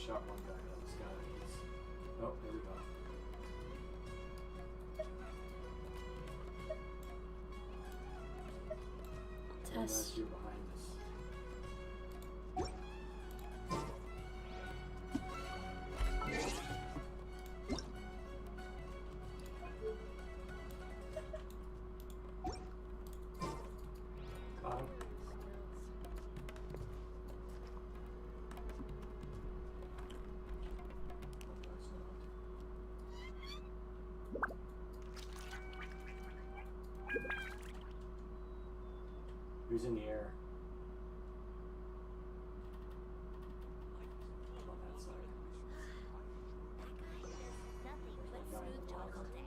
shot one guy out of the sky. Oh, there we go. Test. You're behind us. Got him. Who's in the air? On that side. Nothing but smooth talk all day.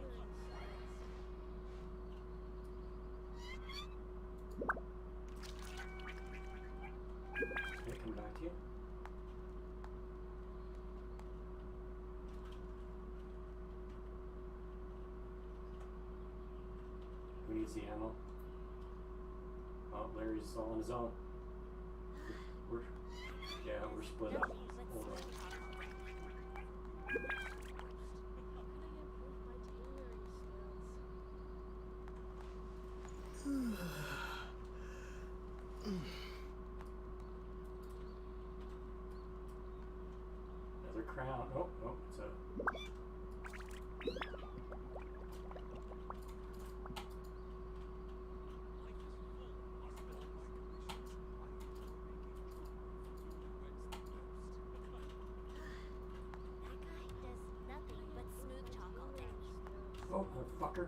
Can I come back to you? Who needs the ammo? Oh, Larry's all on his own. We're split up. Hold on. Another crown. Oh, it's a... Oh, motherfucker.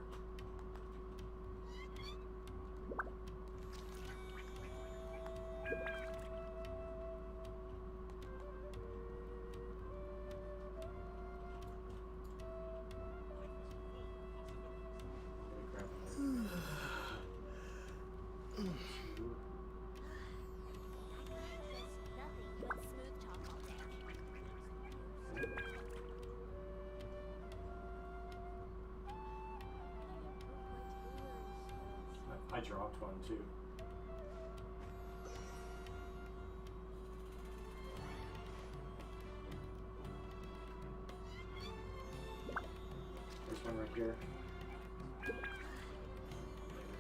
I dropped one too. There's one right here.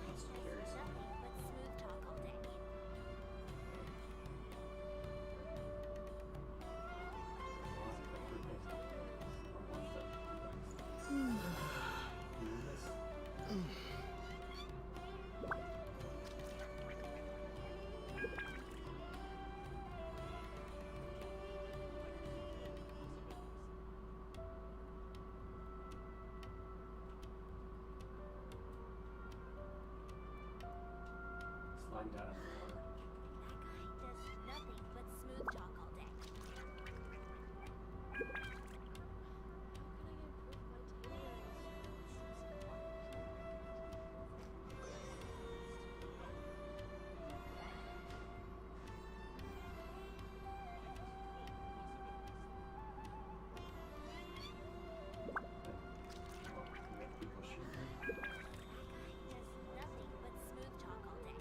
Let's carry some. Sliding down in the water. That guy does nothing but smooth talk all day. People shooting. Nothing but smooth talk all day.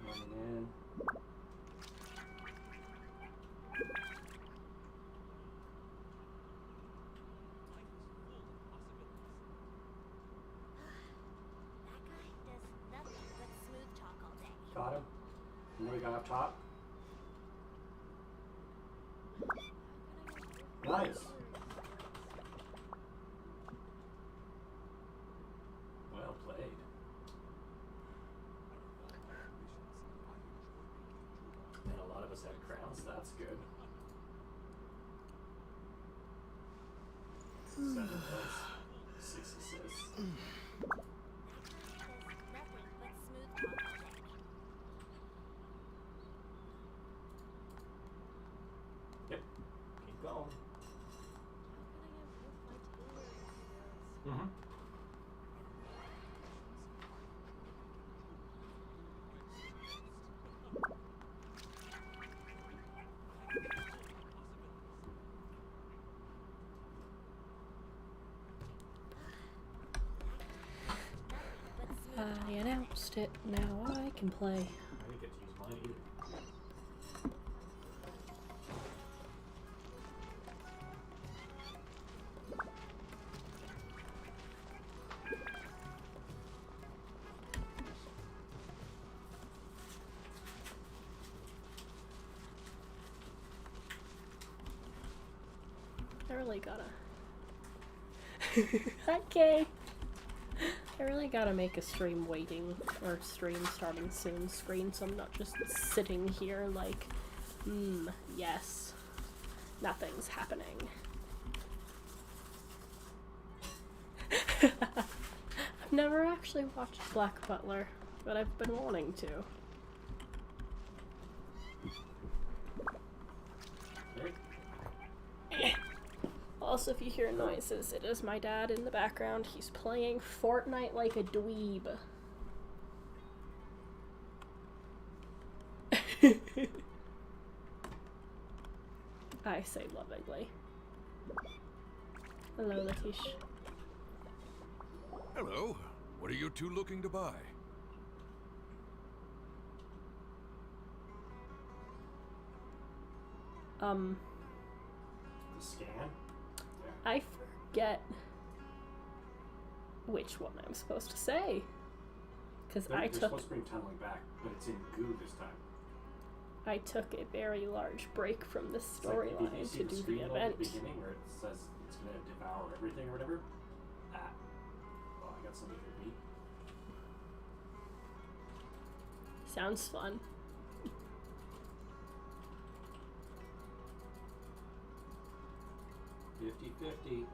Running in. That guy does nothing but smooth talk all day. Got him. And then we got up top. Nice. Well played. And a lot of us had crowns, so that's good. 7 points, 6 assists. Nothing but smooth talk all day. Yep. Keep going. Mm-hmm. it. Now I can play. I didn't get to use mine either. I really gotta. Okay. I really gotta make a stream waiting or stream starting soon screen so I'm not just sitting here like, yes, nothing's happening. I've never actually watched Black Butler, but I've been wanting to. Also, if you hear noises, it is my dad in the background. He's playing Fortnite like a dweeb. I say lovingly. Hello, Latish. Hello. What are you two looking to buy? The scan? I forget which one I'm supposed to say. Because They're supposed to bring tunneling back, but it's in goo this time. I took a very large break from the storyline to do the event. At the beginning where it says it's going to devour everything or whatever. Oh, I got something for me. Sounds fun. 50-50.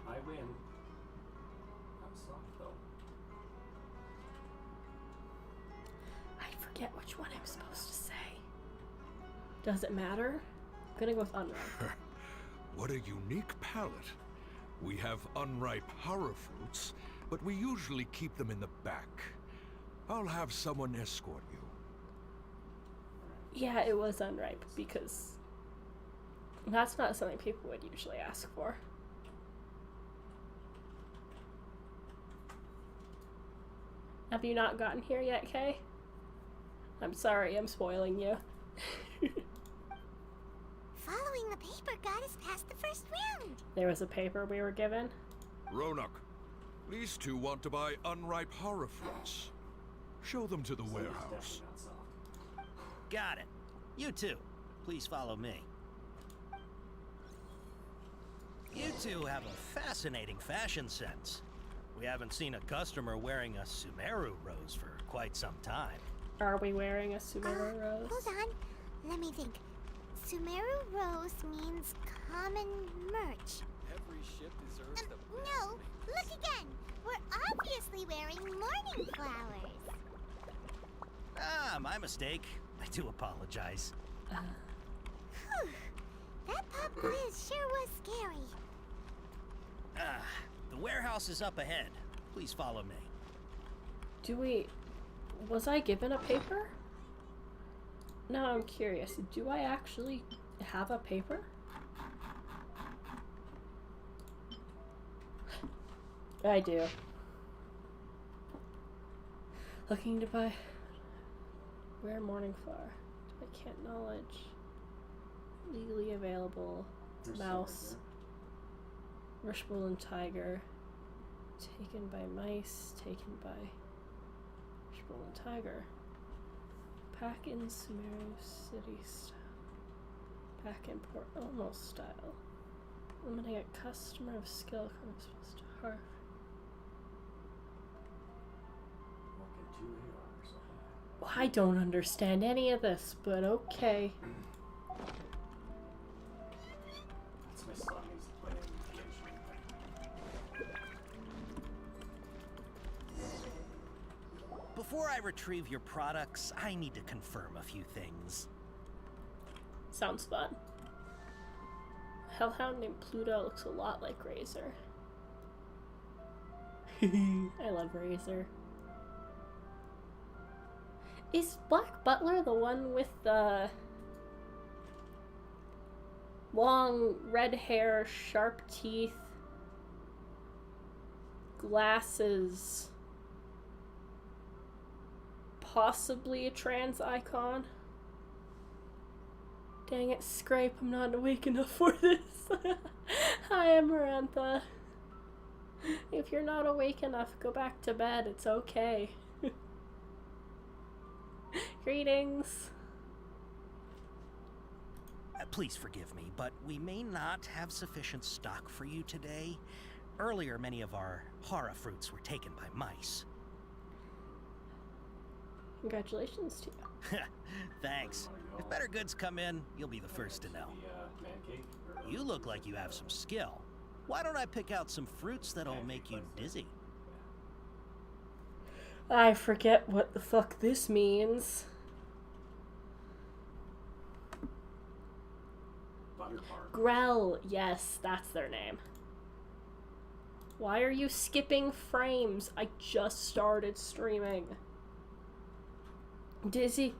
I win. I'm soft though. I forget which one I'm supposed to say. Does it matter? I'm gonna go with unripe. What a unique palate. We have unripe horror fruits, but we usually keep them in the back. I'll have someone escort you. Yeah, it was unripe because that's not something people would usually ask for. Have you not gotten here yet, Kay? I'm sorry, I'm spoiling you. Following the paper got us past the first round. There was a paper we were given. Ronak, these two want to buy unripe horror fruits. Show them to the warehouse. Definitely not soft. Got it. You two, please follow me. You two have a fascinating fashion sense. We haven't seen a customer wearing a Sumeru rose for quite some time. Are we wearing a Sumeru rose? Hold on. Let me think. Sumeru Rose means common merch. Every ship deserves the best. No, look again. We're obviously wearing morning flowers. Ah, my mistake. I do apologize. Whew. That pop quiz sure was scary. Ah, the warehouse is up ahead. Please follow me. Was I given a paper? Now I'm curious. Do I actually have a paper? I do. Looking to buy. Rare morning flower. I can't knowledge. Legally available. There's Mouse. some Rushbull and Tiger. Taken by mice. Taken by Rushbull and Tiger. Pack in Sumeru City style. Pack in Port almost style. Limiting a customer of skill comes supposed to harv. Walking 2 AR or something. Well, I don't understand any of this, but okay. That's my son. He's playing Genshin. Before I retrieve your products, I need to confirm a few things. Sounds fun. Hellhound named Pluto looks a lot like Razor. I love Razor. Is Black Butler the one with the long red hair, sharp teeth, glasses, possibly a trans icon. Dang it, Scrape, I'm not awake enough for this. Hi, Amarantha. If you're not awake enough, go back to bed. It's okay. Greetings. Please forgive me, but we may not have sufficient stock for you today. Earlier, many of our hara fruits were taken by mice. Congratulations to you. Thanks. If better goods come in, you'll be the first to know. Man cake? Or- You look like you have some skill. Why don't I pick out some fruits that'll make you dizzy? I forget what the fuck this means. Butter bar. Grell, yes, that's their name. Why are you skipping frames? I just started streaming. Dizzy.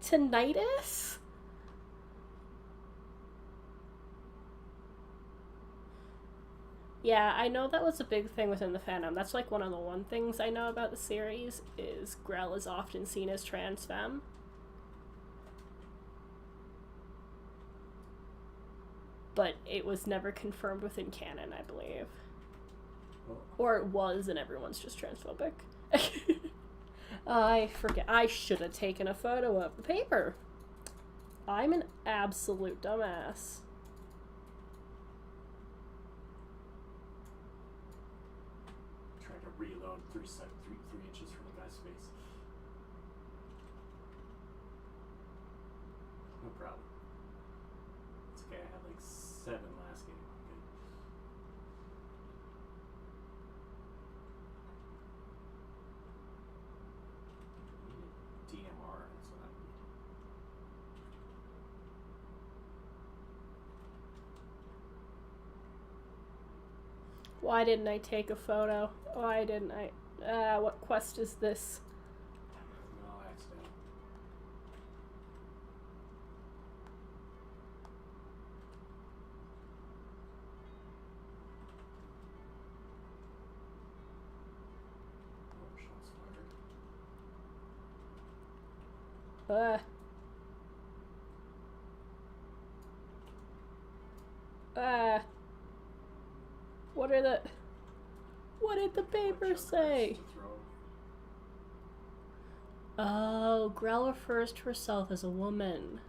Tinnitus? Yeah, I know that was a big thing within the fandom. That's like one of the one things I know about the series is Grell is often seen as trans femme. But it was never confirmed within canon, I believe. Oh. Or it was, and everyone's just transphobic. I forget. I should have taken a photo of the paper. I'm an absolute dumbass. Trying to reload 3 inches from the guy's face. No problem. It's okay, I had like 7 last game. Okay. Needed DMR, that's what I need. Why didn't I take a photo? Why didn't I? What quest is this? No accident. Oh, shots fired. What did the paper Jump say? to throw. Oh, Grell refers to herself as a woman.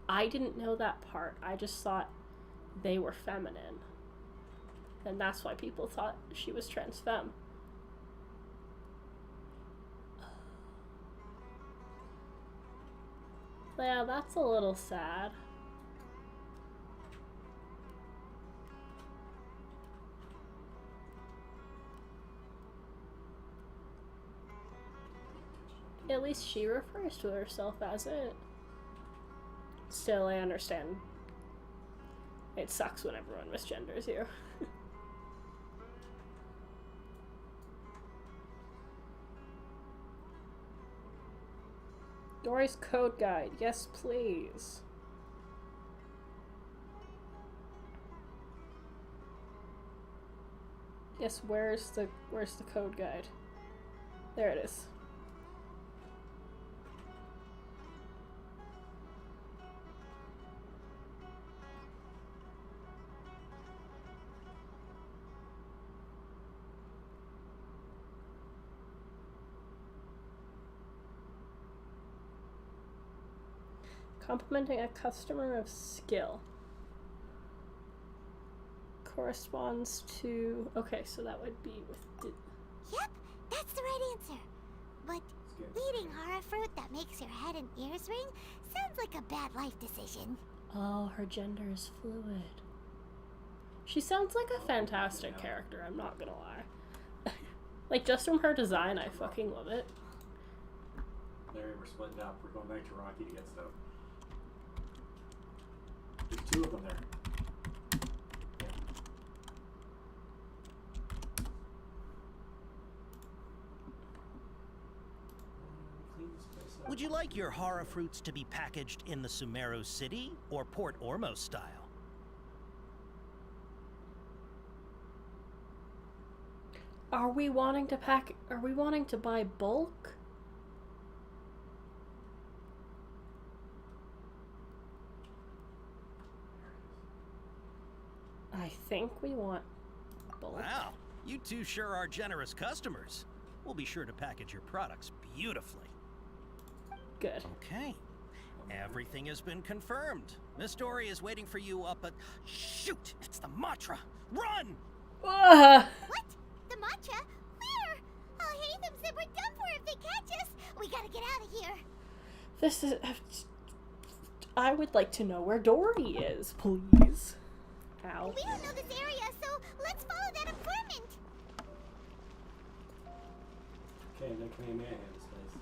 I didn't know that part. I just thought they were feminine. And that's why people thought she was trans femme. Yeah, that's a little sad. At least she refers to herself as it. Still, I understand. It sucks when everyone misgenders you. Dory's code guide. Yes, please. Yes, where's the code guide? There it is. Complimenting a customer of skill. Corresponds to... Okay, so that would be with... Yep, that's the right answer. But eating hara fruit that makes your head and ears ring sounds like a bad life decision. Oh, her gender is fluid. She sounds like a fantastic character, I'm not gonna lie. Like, just from her design, I fucking love it. Larry, we're splitting up. We're going back to Rocky to get stuff. There's 2 of them there. Yeah. Clean this place up. Would you like your hara fruits to be packaged in the Sumeru City or Port Ormos style? Are we wanting to buy bulk? I think we want bulk. Wow, you two sure are generous customers. We'll be sure to package your products beautifully. Good. Okay. Everything has been confirmed. Miss Dory is waiting for you up at... Shoot! It's the Matra! Run! Ugh. What? The matcha? Where? Oh, Hatham said we're done for if they catch us. We gotta get out of here. This is... I would like to know where Dory is, please. Ow. We don't know this area, so let's follow that informant. Okay, then come here, man. This place.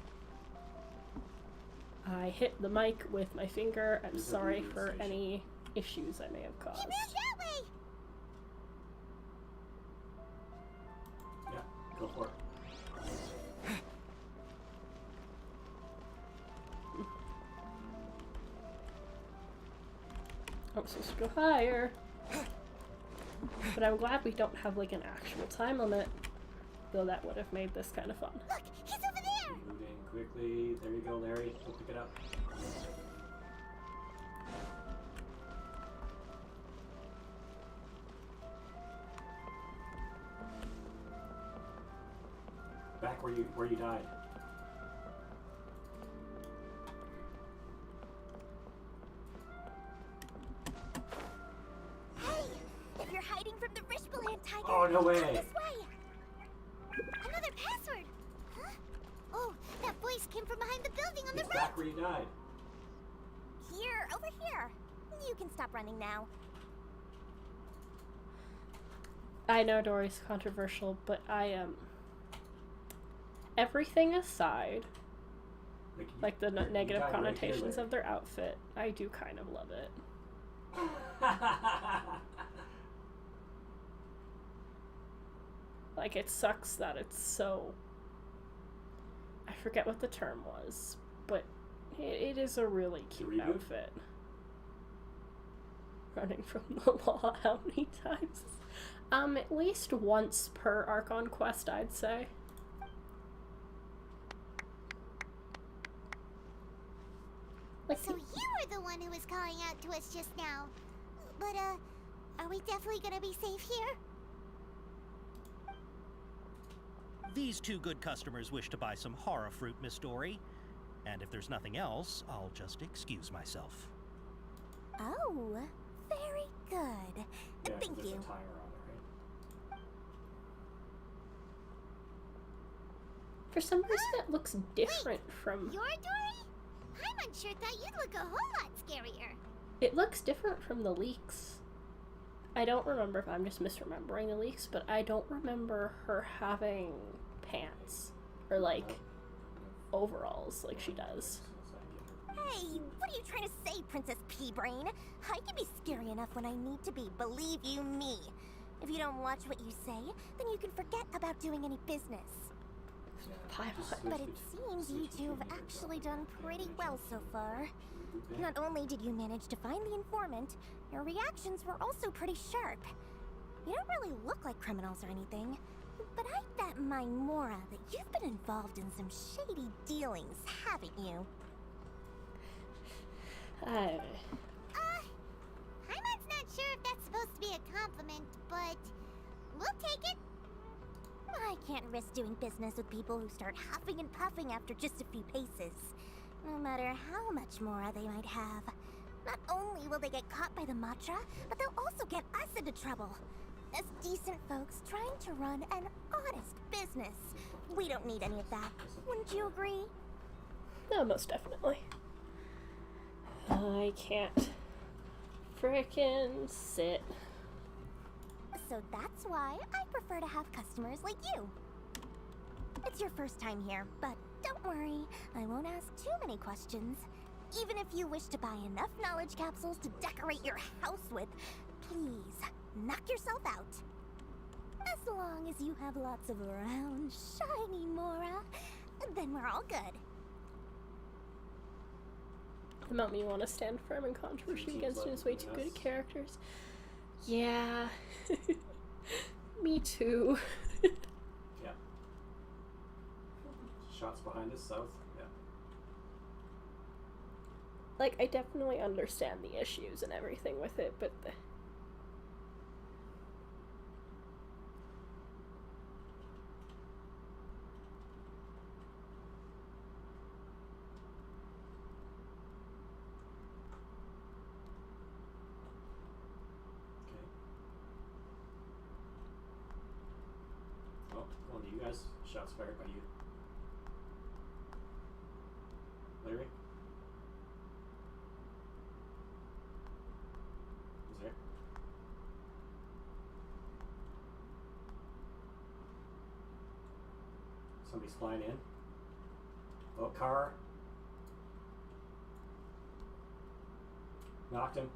I hit the mic with my finger. I'm There's a sorry radio for station. any issues I may have He caused. ran that way. Yeah, go for it. I'm supposed to go higher. But I'm glad we don't have like an actual time limit. Though that would have made this kind of fun. Look, he's over there. Moving quickly. There you go, Larry. Go pick it up. Back where you died. Hey, if you're hiding from the Rishbaland tiger, Oh, no way. come this way. Another password. Huh? Oh, that voice came from behind the building on the It's right. back where you died. Here, over here. You can stop running now. I know Dory's controversial, but I am... everything aside, like the you negative died right connotations here, of their outfit, I do kind of love it. Larry. Like, it sucks that it's so... I forget what the term was, but it is a really cute reboot? outfit. Running from the law how many times? At least once per Archon quest, I'd say. Like, So you were the one who was calling out to us just now. But, are we definitely gonna be safe here? These two good customers wish to buy some horror fruit, Miss Dory. And if there's nothing else, I'll just excuse myself. Oh, very good. Yeah, 'cause Thank there's you. a tire on it, right? for some reason it looks different from... You're Dory? Paimon sure thought you'd look a whole lot scarier. It looks different from the leaks. I don't remember if I'm just misremembering the leaks, but I don't remember her having pants. Or, like, overalls like she does. Hey, what are you trying to say, Princess Pea-Brain? I can be scary enough when I need to be, believe you me. If you don't watch what you say, then you can forget about doing any business. But it seems you two have actually done pretty well so far. Not only did you manage to find the informant, your reactions were also pretty sharp. You don't really look like criminals or anything, but I bet my Mora that you've been involved in some shady dealings, haven't you? Paimon's not sure if that's supposed to be a compliment, but we'll take it. I can't risk doing business with people who start huffing and puffing after just a few paces, no matter how much Mora they might have. Not only will they get caught by the Matra, but they'll also get us into trouble. As decent folks trying to run an honest business. We don't need any of that. Wouldn't you agree? No, most definitely. I can't frickin' sit. So that's why I prefer to have customers like you. It's your first time here, but don't worry, I won't ask too many questions. Even if you wish to buy enough knowledge capsules to decorate your house with, please, knock yourself out. As long as you have lots of round, shiny Mora, then we're all good. The moment you want to stand firm in controversy against it is way too good at characters. Yeah. Me too. Shots behind us, south. Yeah. Like, I definitely understand the issues and everything with it, but Okay. Oh, one of you guys. Shots fired by you. Larry? Is there? Somebody's flying in. Oh, car. Knocked him.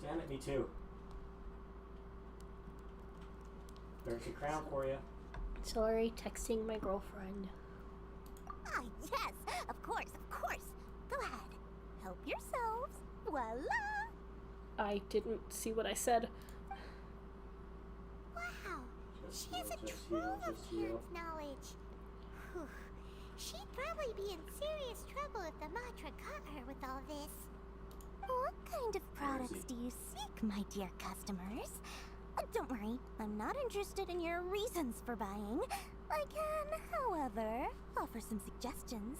Damn it, me too. There's a crown for you. sorry, texting my girlfriend. Ah, yes, of course, of course. Go ahead. Help yourselves. Voila! I didn't see what I said. Wow. Just She has a heal, trove of just heal. Karen's knowledge. Whew. She'd probably be in serious trouble if the Matra caught her with all this. What kind of products do you seek, my dear customers? Don't worry, I'm not interested in your reasons for buying. I can, however, offer some suggestions.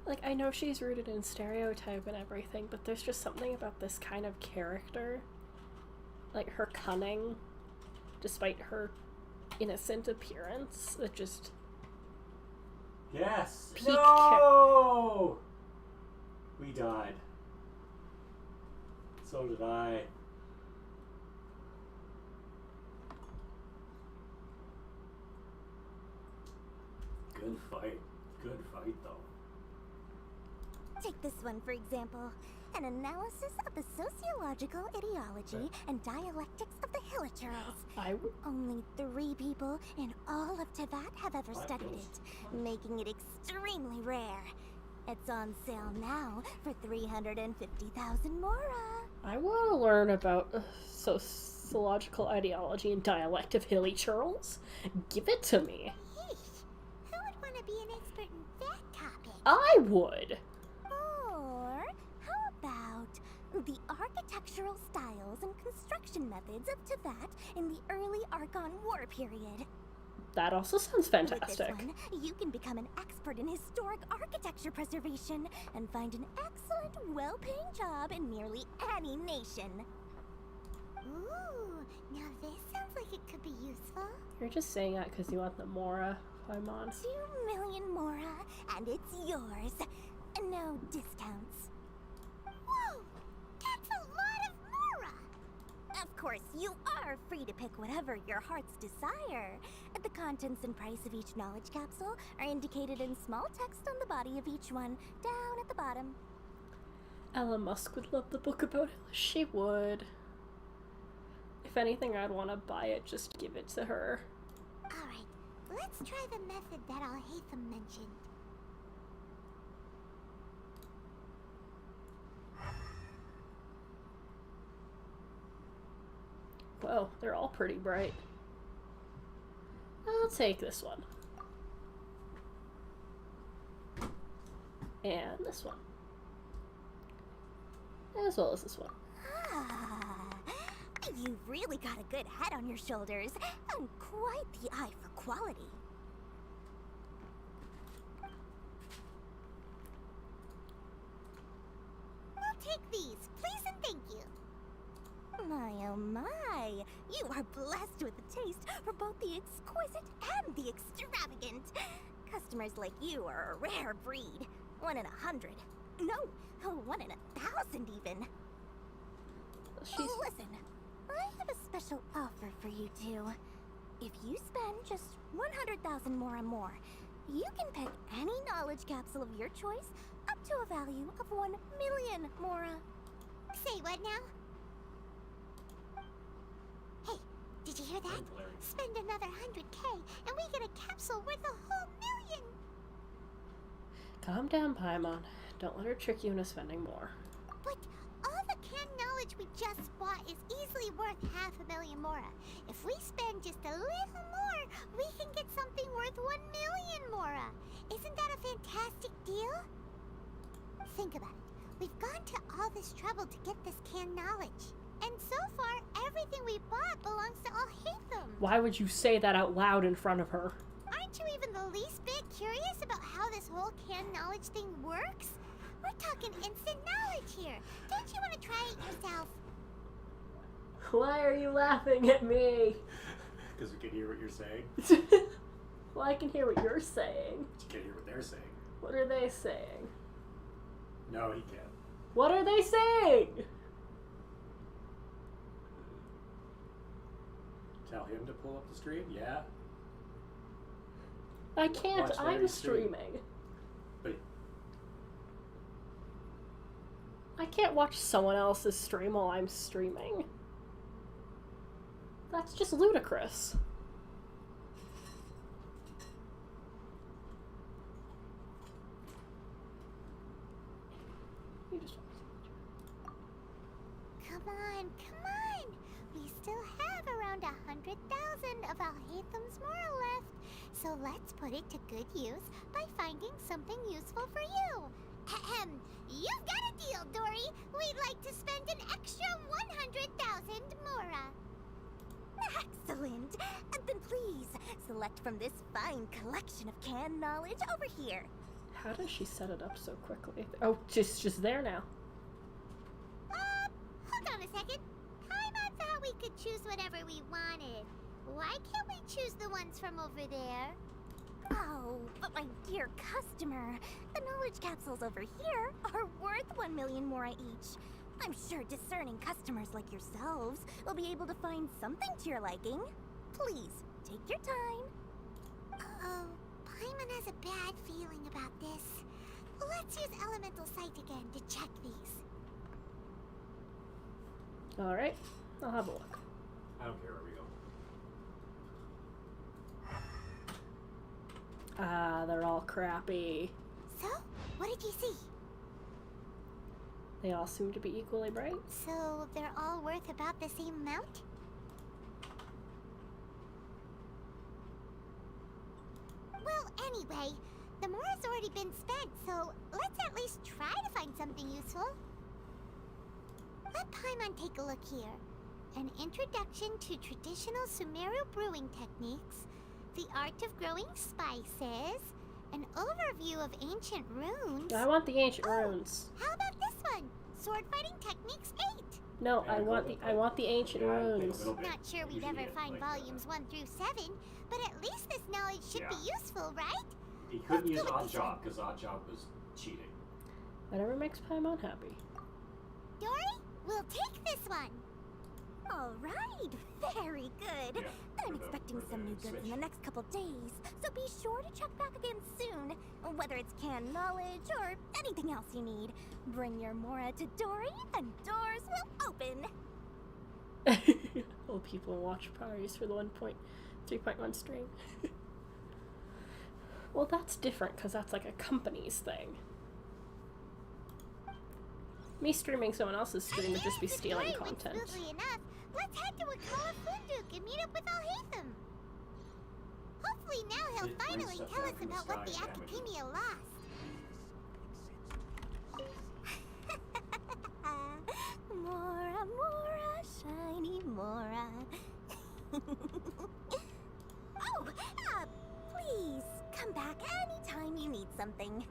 Like, I know she's rooted in stereotype and everything, but there's just something about this kind of character. Like, her cunning, despite her innocent appearance, that just... Yes! Peak No! We died. So did I. Good fight. Good fight, though. Take this one, for example. An analysis of the sociological ideology and dialectics of the Hilichurls. Only 3 people in all of Teyvat have ever studied it, making it extremely rare. It's on sale now for 350,000 mora. I want to learn about sociological ideology and dialect of Hilichurls. Give it to me. Yeesh. Who would want to be an expert in that topic? I would. Or how about the architectural styles and construction methods of Teyvat in the early Archon War period? That also sounds fantastic. With this one, you can become an expert in historic architecture preservation and find an excellent, well-paying job in nearly any nation. Ooh, now this sounds like it could be useful. You're just saying that because you want the Mora, Paimon. 2 million mora, and it's yours. No discounts. Whoa! That's a lot of mora! Of course, you are free to pick whatever your hearts desire. The contents and price of each knowledge capsule are indicated in small text on the body of each one, down at the bottom. Ella Musk would love the book about it. She would. If anything, I'd want to buy it, just give it to her. Alright, let's try the method that Al-Haytham mentioned. Well, they're all pretty bright. I'll take this one. And this one. As well as this one. Ah, you've really got a good head on your shoulders, and quite the eye for quality. I'll take these, please and thank you. My oh my, you are blessed with a taste for both the exquisite and the extravagant. Customers like you are a rare breed. 1 in 100. No, 1 in 1,000 even. Listen, I have a special offer for you two. If you spend just 100,000 mora more, you can pick any knowledge capsule of your choice up to a value of 1 million mora. Say what now? Hey, did you hear that? Spend another 100K and we get a capsule worth a whole million. Calm down, Paimon. Don't let her trick you into spending more. But all the canned knowledge knowledge we just bought is easily worth 500,000 mora. If we spend just a little more, we can get something worth 1,000,000 mora. Isn't that a fantastic deal? Think about it. We've gone to all this trouble to get this canned knowledge. And so far, everything we bought belongs to Alhaitham. Why would you say that out loud in front of her? Aren't you even the least bit curious about how this whole canned knowledge thing works? We're talking instant knowledge here. Don't you want to try it yourself? Why are you laughing at me? Because we can hear what you're saying. Well, I can hear what you're saying. But you can't hear what they're saying. What are they saying? No, he can't. What are they saying? Tell him to pull up the stream? Yeah. I can't. Watch I'm Larry's stream. streaming. But I can't watch someone else's stream while I'm streaming. That's just ludicrous. You just... Come on, come on! We still have around 100,000 of Alhaitham's moral left, so let's put it to good use by finding something useful for you. Ahem. You've got a deal, Dory. We'd like to spend an extra 100,000 mora. Excellent. Then please select from this fine collection of canned knowledge over here. How does she set it up so quickly? Oh, just there now. Hold on a second. Paimon thought we could choose whatever we wanted. Why can't we choose the ones from over there? Oh, but my dear customer, the knowledge capsules over here are worth 1,000,000 mora each. I'm sure discerning customers like yourselves will be able to find something to your liking. Please, take your time. Uh-oh, Paimon has a bad feeling about this. Let's use Elemental Sight again to check these. Alright, I'll have a look. I don't care where we go. Ah, they're all crappy. So, what did you see? They all seem to be equally bright. So, they're all worth about the same amount? Well, anyway, the mora's already been spent, so let's at least try to find something useful. Let Paimon take a look here. An introduction to traditional Sumeru brewing techniques, the art of growing spices, an overview of ancient runes. I want the ancient runes. How about this one? Sword fighting techniques 8. No, Yeah, I want the ancient Yeah, I think a runes. little bit. Not sure we'd Usually ever get, find like, volumes 1 through 7, but at least this knowledge should be Yeah. useful, right? He couldn't use Let's go with Odd this Job because Odd Job was cheating. Whatever makes Paimon happy. Dory, we'll take this one. All right, very good. Yeah, I'm for the- expecting for some the new goods in Switch. the next couple days, so be sure to check back again soon. Whether it's canned knowledge or anything else you need, bring your Mora to Dory and doors will open. Old people watch parties for the 1.3.1 stream. Well, that's different because that's like a company's thing. Me streaming someone else's stream would just be If stealing Dory went content. smoothly enough, let's head to Wakala Funduk and meet up with Alhaitham. Hopefully now he'll It brings finally stuff tell down us from the about what the sky, damn it. Academia lost. Mora, Mora, shiny Mora. Oh, please come back anytime you need something.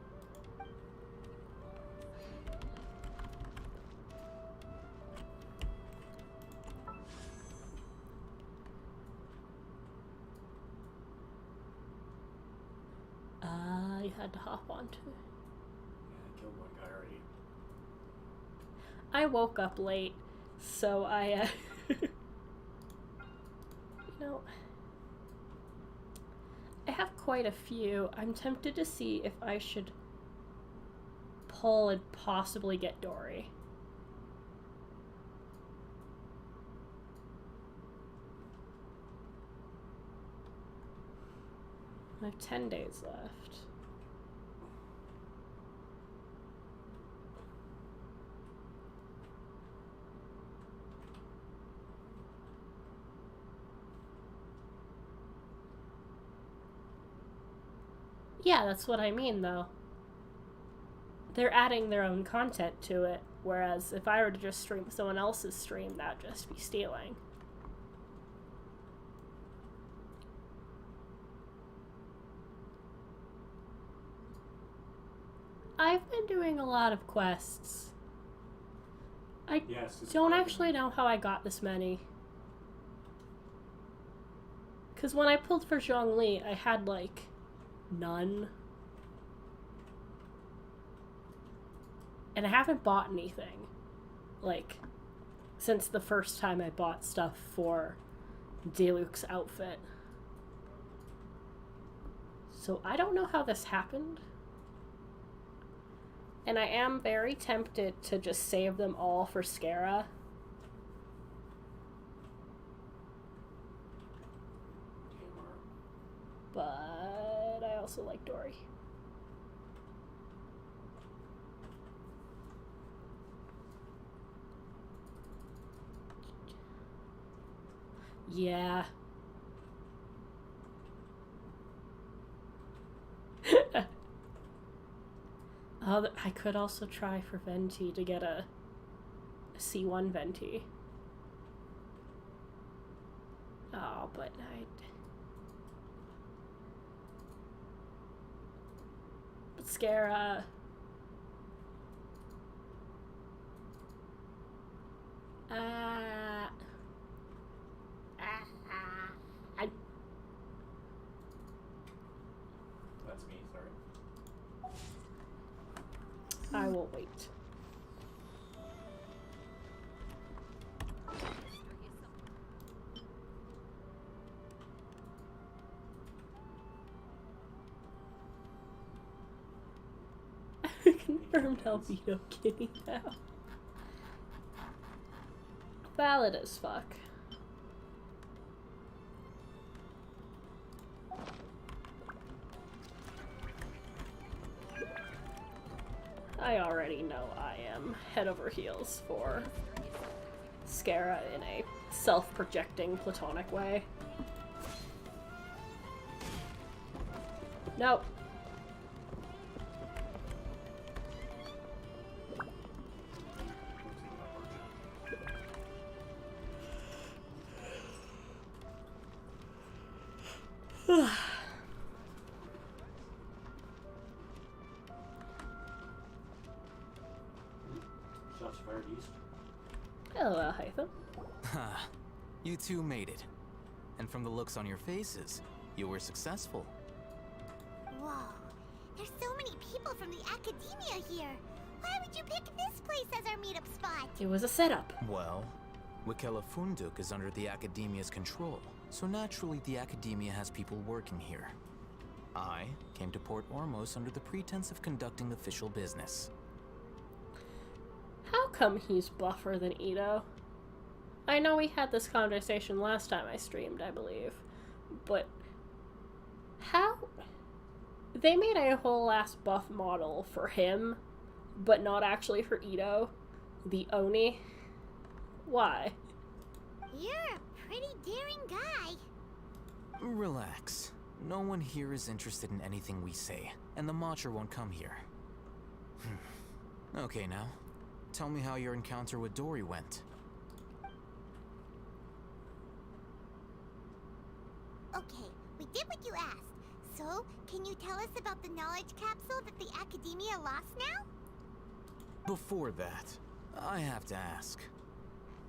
You had to hop onto. Yeah, I killed one guy already. I woke up late, so I, you know, I have quite a few. I'm tempted to see if I should pull and possibly get Dory. I have 10 days left. Yeah, that's what I mean, though. They're adding their own content to it, whereas if I were to just stream someone else's stream, that'd just be stealing. I've been doing a lot of quests. I don't actually know how I got this many. Because when I pulled for Zhongli, I had, like, none. And I haven't bought anything, like, since the first time I bought stuff for Diluc's outfit. So I don't know how this happened. And I am very tempted to just save them all for Scara. But I also like Dory. Yeah. I could also try for Venti to get a C1 Venti. Oh, but But Scara... That's me, sorry. I will wait. Confirmed albedo kitty now. Valid as fuck. I already know I am head over heels for Scara in a self-projecting platonic way. Nope. Shots fired east. Hello, Hytham. Ha, you two made it. And from the looks on your faces, you were successful. Whoa, there's so many people from the academia here. Why would you pick this place as our meetup spot? It was a setup. Well, Wikela Funduk is under the academia's control, so naturally the academia has people working here. I came to Port Ormos under the pretense of conducting official business. How come he's buffer than Ito? I know we had this conversation last time I streamed, I believe. But how? They made a whole ass buff model for him, but not actually for Ito, the Oni. Why? You're a pretty daring guy. Relax. No one here is interested in anything we say, and the Matcher won't come here. Okay, now. Tell me how your encounter with Dory went. Okay, we did what you asked. So, can you tell us about the knowledge capsule that the academia lost now? Before that, I have to ask.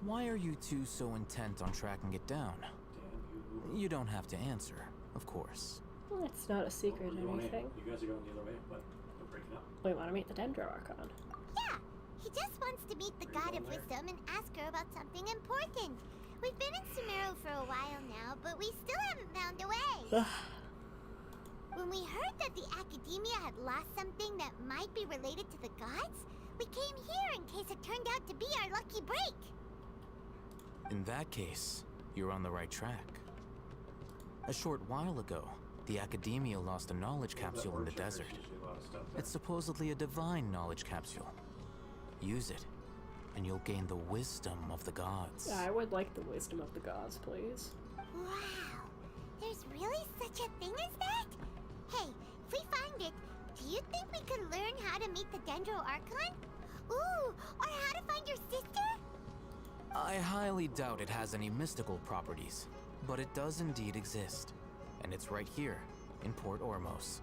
Why are you two so intent on tracking it down? Damn you. You don't have to answer, of course. Well, it's not a secret You or want anything. You guys are going the other way, but we'll break it up. We want to meet the Dendro Archon. Yeah, he just wants to meet the God of Wisdom and ask her about something important. We've been in Sumeru for a while now, but we still haven't found a way. When we heard that the academia had lost something that might be related to the gods, we came here in case it turned out to be our lucky break. In that case, you're on the right track. A short while ago, the academia lost a knowledge capsule in the desert. It's supposedly a divine knowledge capsule. Use it, and you'll gain the wisdom of the gods. I would like the wisdom of the gods, please. Wow, there's really such a thing as that? Hey, if we find how to meet the Dendro Archon? Ooh, or how to find your sister? I highly doubt it has any mystical properties, but it does indeed exist. And it's right here, in Port Ormos.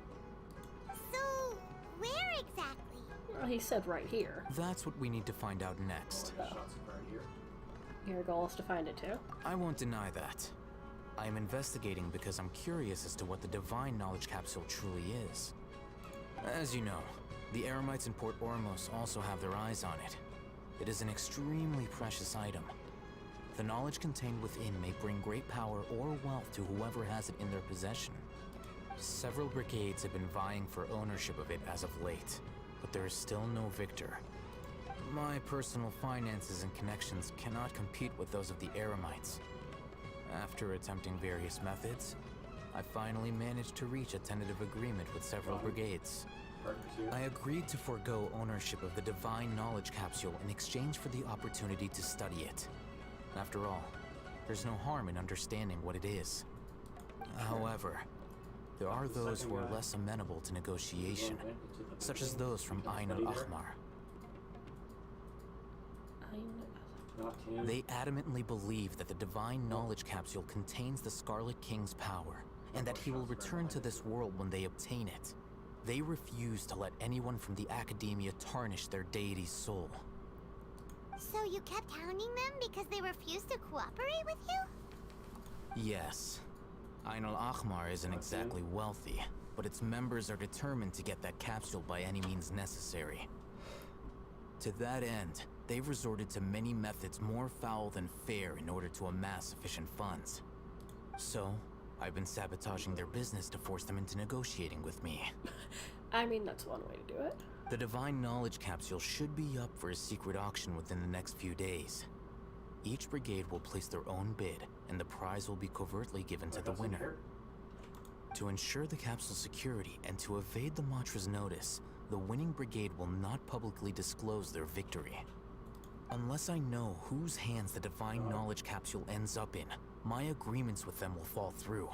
So, where exactly? Well, he said right here. That's what we need to find out next. Shots right here. Your goal is to find it too? I won't deny that. I am investigating because I'm curious as to what the Divine Knowledge Capsule truly is. As you know, the Eremites in Port Ormos also have their eyes on it. It is an extremely precious item. The knowledge contained within may bring great power or wealth to whoever has it in their possession. Several brigades have been vying for ownership of it as of late, but there is still no victor. My personal finances and connections cannot compete with those of the Eremites. After attempting various methods, I finally managed to reach a tentative agreement with several brigades. I agreed to forego ownership of the Divine Knowledge Capsule in exchange for the opportunity to study it. After all, there's no harm in understanding what it is. However, there are those who are less amenable to negotiation, such as those from Ain al-Ahmar. They adamantly believe that the Divine Knowledge Capsule contains the Scarlet King's power, and that he will return to this world when they obtain it. They refuse to let anyone from the Academia tarnish their deity's soul. So you kept hounding them because they refused to cooperate with you? Yes. Ain al-Ahmar isn't exactly wealthy, but its members are determined to get that capsule by any means necessary. To that end, they've resorted to many methods more foul than fair in order to amass sufficient funds. So, I've been sabotaging their business to force them into negotiating with me. I mean, that's one way to do it. The Divine Knowledge Capsule should be up for a secret auction within the next few days. Each brigade will place their own bid, and the prize will be covertly given to the winner. To ensure the capsule's security and to evade the Matra's notice, the winning brigade will not publicly disclose their victory. Unless I know whose hands the Divine Knowledge Capsule ends up in, my agreements with them will fall through.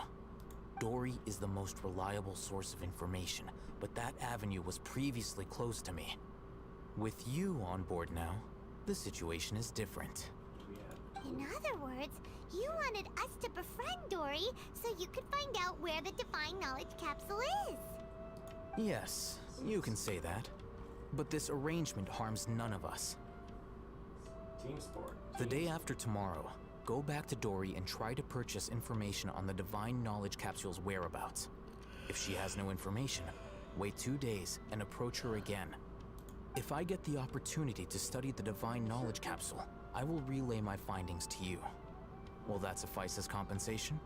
Dory is the most reliable source of information, but that avenue was previously closed to me. With you on board now, the situation is different. In other words, you wanted us to befriend Dory so you could find out where the Divine Knowledge Capsule is. Yes, you can say that. But this arrangement harms none of us. Team sport. The day after tomorrow, go back to Dory and try to purchase information on the Divine Knowledge Capsule's whereabouts. If she has no information, wait 2 days and approach her again. If I get the opportunity to study the Divine Knowledge Capsule, I will relay my findings to you. Will that suffice as compensation?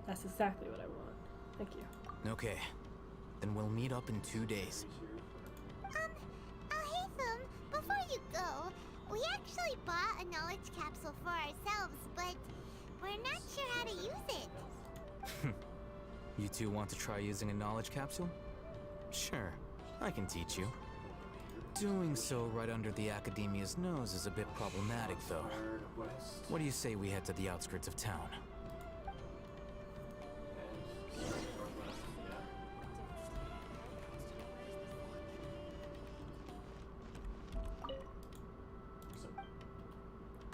That's exactly what I want. Thank you. Okay. Then we'll meet up in 2 days. Alhaitham, before you go, we actually bought a knowledge capsule for ourselves, but we're not sure how to use it. You two want to try using a knowledge capsule? Sure, I can teach you. Doing so right under the Academia's nose is a bit problematic, though. What do you say we head to the outskirts of town?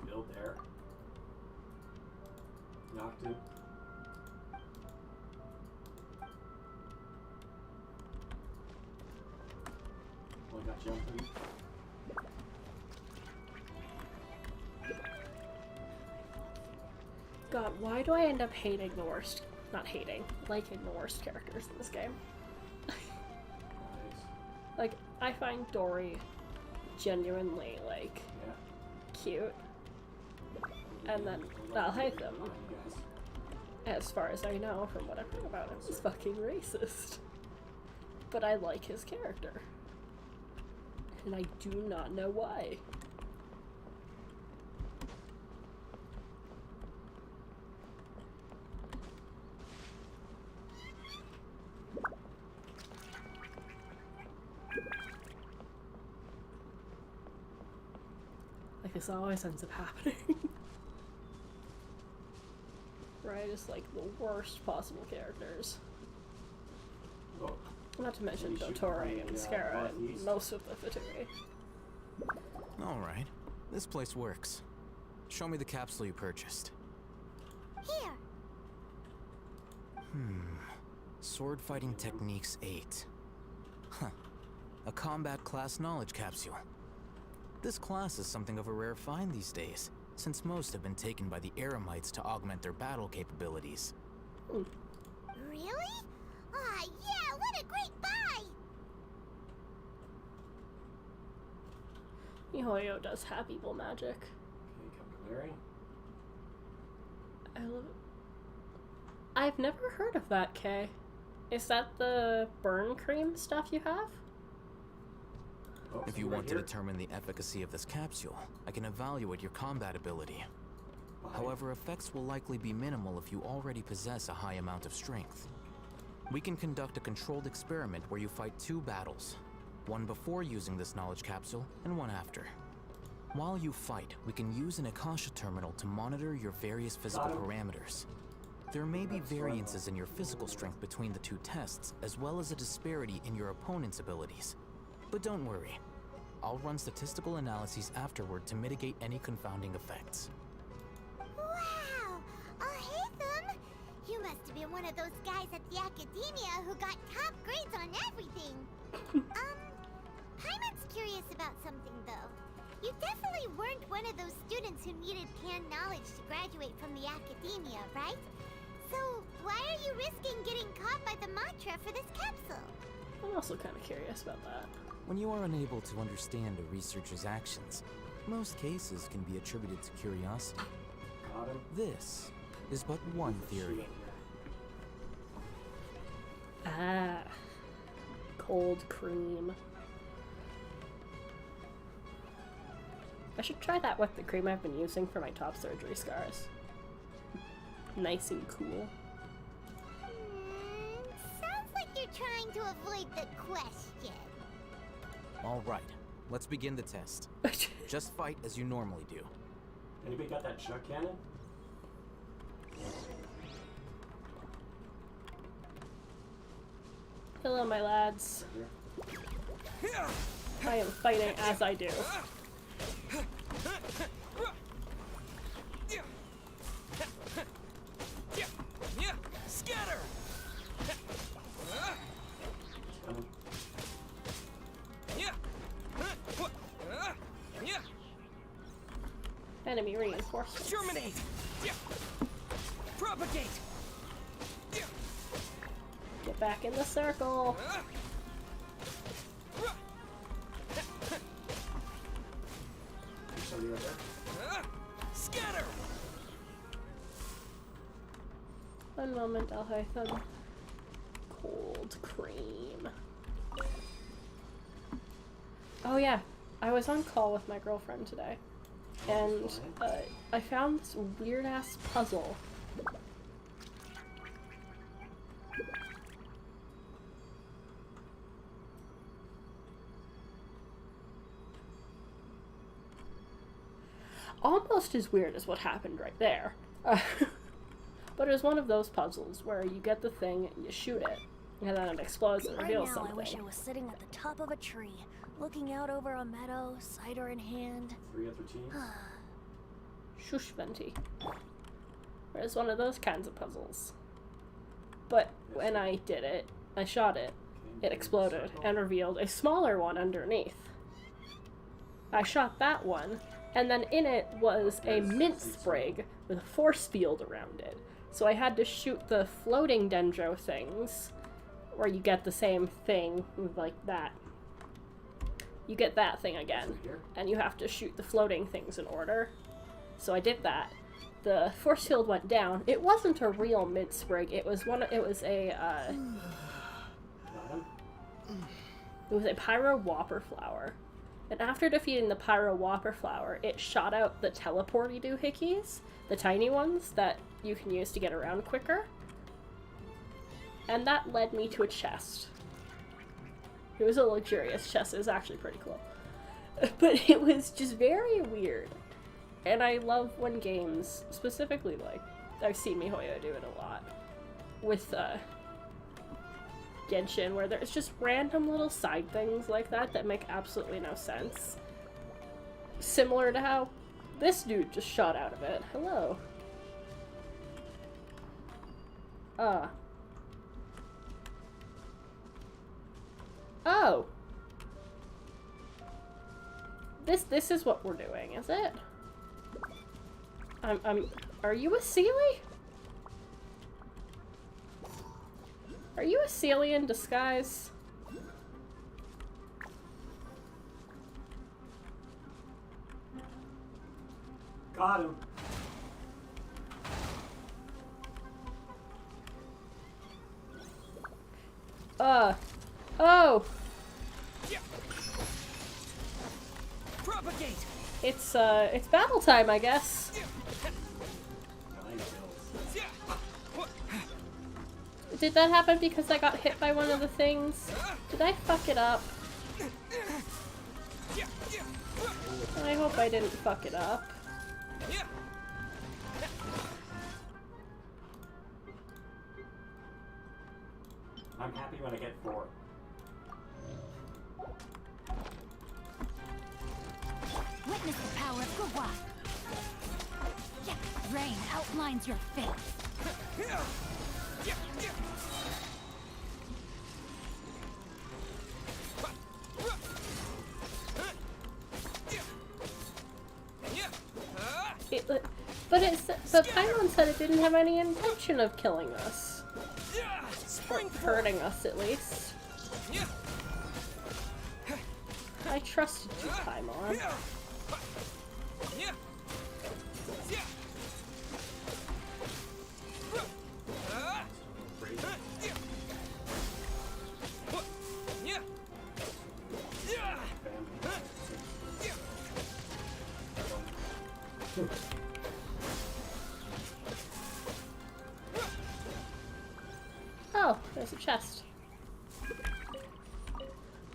Build there. Knocked it. Well, I got jumping. God, why do I end up hating the worst? Not hating, liking the worst characters in this game. Nice. Like, I find Dory genuinely, like, cute. And then Alhaitham, as far as I know from what I've heard about him, is fucking racist. But I like his character. And I do not know why. Like, this always ends up happening. Right, just like the worst possible characters. Oh, Not to mention So you should Dottore probably, and Scara and northeast. most of the Futuri. Alright, this place works. Show me the capsule you purchased. Here. Sword Fighting Techniques 8. Huh. A combat class knowledge capsule. This class is something of a rare find these days, since most have been taken by the Eremites to augment their battle capabilities. Really? Ah, yeah, what a great buy! miHoYo does have evil magic. Okay, Capillary. I love it. I've never heard of that, Kay. Is that the burn cream stuff you have? Oh, If so you right want here. to determine the efficacy of this capsule, I can evaluate your combat ability. Behind. However, effects will likely be minimal if you already possess a high amount of strength. We can conduct a controlled experiment where you fight 2 battles, one before using this knowledge capsule and one after. While you fight, we can use an Akasha terminal to monitor your various physical parameters. There may be variances in your physical strength between the 2 tests, as well as a disparity in your opponent's abilities. But don't worry, I'll run statistical analyses afterward to mitigate any confounding effects. Wow! Haytham! You must have been one of those guys at the academia who got top grades on everything. Paimon's curious about something, though. You definitely weren't one of those students who needed canned knowledge to graduate from the academia, right? So, why are you risking getting caught by the mantra for this capsule? I'm also kind of curious about that. When you are unable to understand a researcher's actions, most cases can be attributed to curiosity. Got him. This is but one theory. Ah. Cold cream. I should try that with the cream I've been using for my top surgery scars. Nice and cool. Sounds like you're trying to avoid the question. Alright, let's begin the test. Just fight as you normally do. Anybody got that chuck cannon? Hello, my lads. Right here. I am fighting as I do. Scatter! Coming. Enemy reinforcements. Germinate! Propagate! Get back in the circle. There's somebody right there. Scatter! One moment, Haytham. Cold cream. Oh yeah, I was on call with my girlfriend today, and I found this weird ass puzzle. Almost as weird as what happened right there. But it was one of those puzzles where you get the thing, you shoot it, and then it explodes and Right reveals now, something. I wish I was sitting at the top of a tree, looking out over a meadow, cider in hand. 3 other teams. Shush venti. It was one of those kinds of puzzles. But when I did it, I shot it, it exploded and revealed a smaller one underneath. I shot that one, and then in it was a mint sprig with a force field around it. So I had to shoot the floating dendro things, where you get the same thing, like that. You get that thing again, and you have to shoot the floating things in order. So I did that. The force field went down. It wasn't a real mint sprig. It was one. It was a. Got him. It was a pyro whopper flower. And after defeating the pyro whopper flower, it shot out the teleporty doohickeys, the tiny ones that you can use to get around quicker. And that led me to a chest. It was a luxurious chest. It was actually pretty cool. But it was just very weird. And I love when games, specifically, like, I've seen miHoYo do it a lot, with, Genshin, where there's just random little side things like that make absolutely no sense. Similar to how this dude just shot out of it. Hello. Oh. This is what we're doing, is it? Are you a Sealy? Are you a Sealy in disguise? Got him. Oh! Propagate! It's battle time, I guess. 9 kills. Did that happen because I got hit by one of the things? Did I fuck it up? I hope I didn't fuck it up. I'm happy when I get 4. Witness the power of Gua. Rain outlines your fate. But Paimon said it didn't have any intention of killing us. Or hurting us, at least. I trusted you, Paimon. Oh, there's a chest.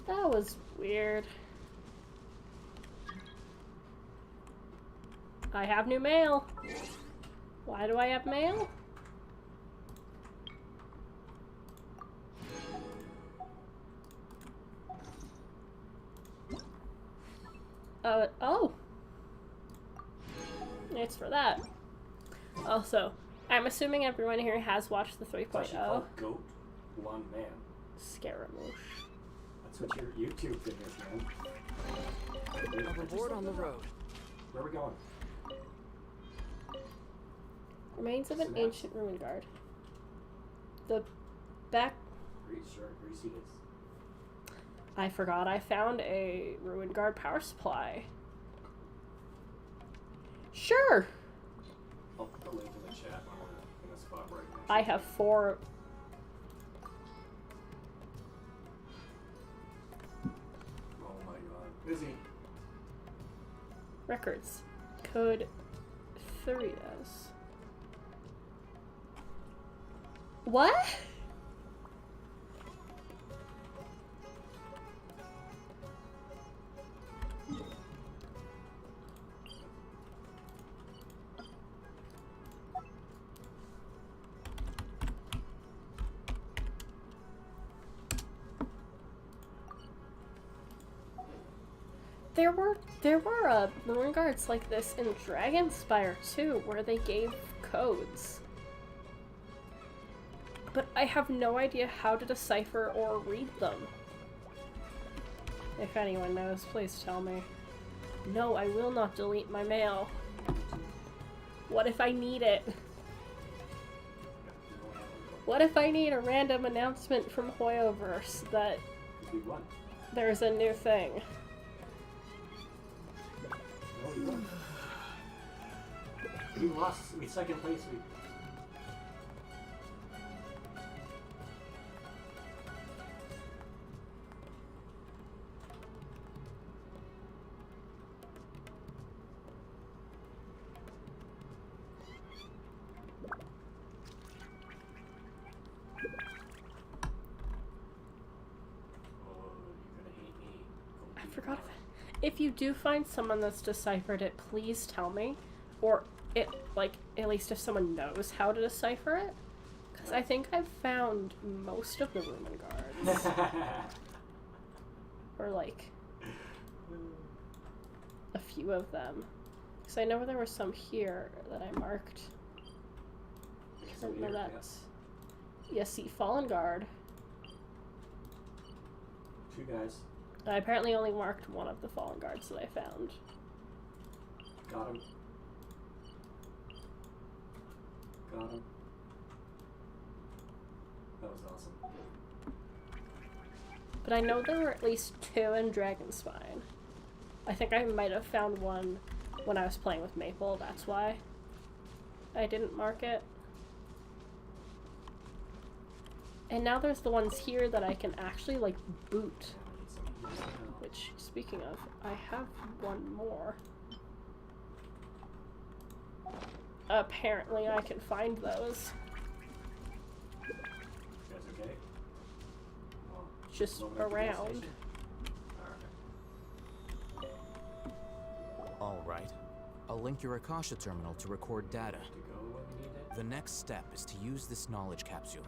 That was weird. I have new mail. Why do I have mail? Oh. It's for that. Also, I'm assuming everyone here has watched the 3.0. Goat, one man. Scaramouche. That's what your YouTube thing is, man. A reward on the road. Where are we going? Remains of an ancient ruin guard. The back... Greasy is. I forgot I found a ruin guard power supply. Sure! I'll put the link in the chat when we're in a spot right now. I have 4... Oh my god. Busy. records. Code 3S. What? There were ruin guards like this in Dragonspire too, where they gave codes. But I have no idea how to decipher or read them. If anyone knows, please tell me. No, I will not delete my mail. What if I need it? What if I need a random announcement from Hoyoverse that there's a new thing? We lost in second place. I forgot of it. If you do find someone that's deciphered it, please tell me. Or, at least if someone knows how to decipher it. Because I think I've found most of the Rumen guards. Or like a few of them. Because I know there were some here that I marked. I don't know that. Yeah, see, Fallen Guard. 2 guys. I apparently only marked one of the Fallen Guards that I found. Got him. Got him. That was awesome. But I know there were at least 2 in Dragonspine. I think I might have found one when I was playing with Maple, that's why I didn't mark it. And now there's the ones here that I can actually, like, boot. Which, speaking of, I have one more. Apparently I can find those. You guys okay? Oh, Just moment at the gas around. station? Alright. Alright. I'll link your Akasha terminal to record data. To go when we need it? The next step is to use this knowledge capsule.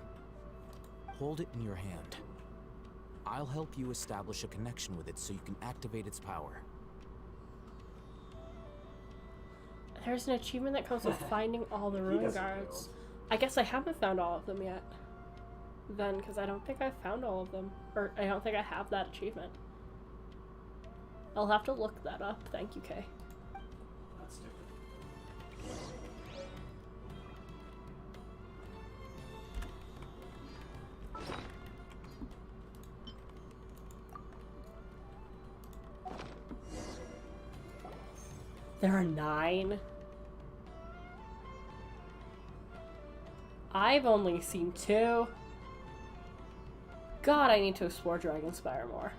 Hold it in your hand. I'll help you establish a connection with it so you can activate its power. There's an achievement that comes with finding all the He Ruin doesn't Guards. know. I guess I haven't found all of them yet. Then, because I don't think I've found all of them. Or, I don't think I have that achievement. I'll have to look that up. Thank you, Kay. That's different. There are 9? I've only seen 2. God, I need to explore Dragonspire more.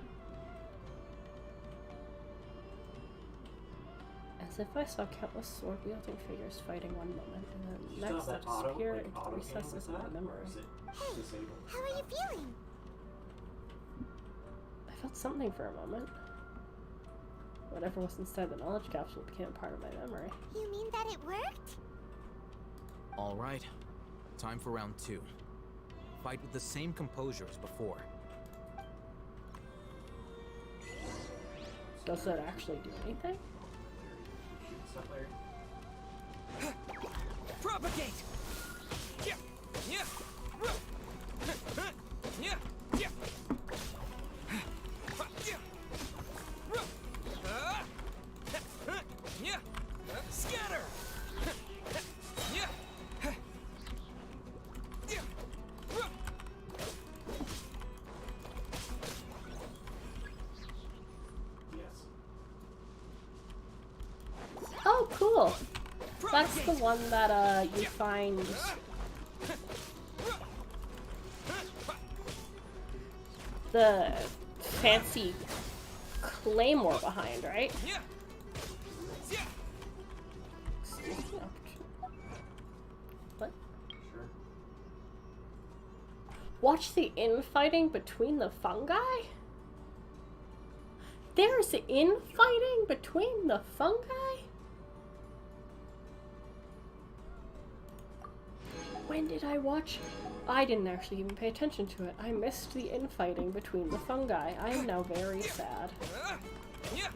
As if I saw countless sword-wielding figures fighting one moment, and then Did you next still they have that auto, disappear like, into auto game recesses with of my that, memory. or is it Hey, disabled? how are you feeling? I felt something for a moment. Whatever was inside the knowledge capsule became a part of my memory. You mean that it worked? Alright. Time for round 2. Fight with the same composure as before. Does that actually do anything? Shoot stuff, Larry. Propagate! Yeah! Yeah! Yeah! Yeah! Yeah! Scatter! Yeah! Yes. Oh, cool! That's the one that, you find... the fancy claymore behind, right? Yeah! Yeah! Excuse me. What? Sure. Watch the infighting between the fungi? There's infighting between the fungi? When did I watch? I didn't actually even pay attention to it. I missed the infighting between the fungi. I am now very sad. Yeah!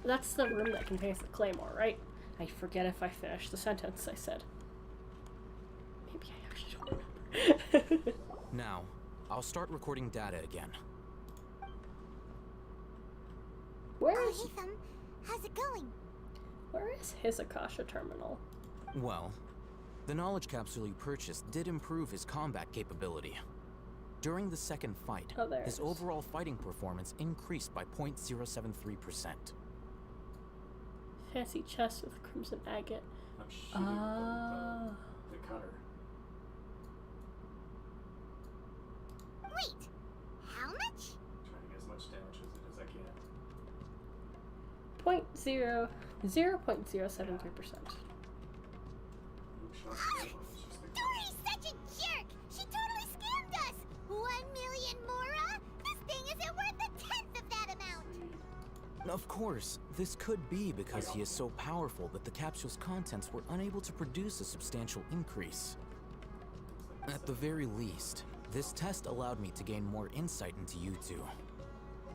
That's the room that contains the claymore, right? I forget if I finished the sentence I said. Maybe I actually don't remember. Now, I'll start recording data again. Where is Ethan, how's it going? his Akasha terminal? Well, the knowledge capsule you purchased did improve his combat capability. During the second fight, Oh, there it his is. overall fighting performance increased by 0.073%. Fancy chest with crimson agate. I'm shooting the cutter. Wait, how much? Trying to get as much damage as I can. 0.073%. Dory's such a jerk! She totally scammed us! 1 million mora? This thing isn't worth a tenth of that amount! Of course, this could be because he is so powerful that the capsule's contents were unable to produce a substantial increase. At the very least, this test allowed me to gain more insight into you two.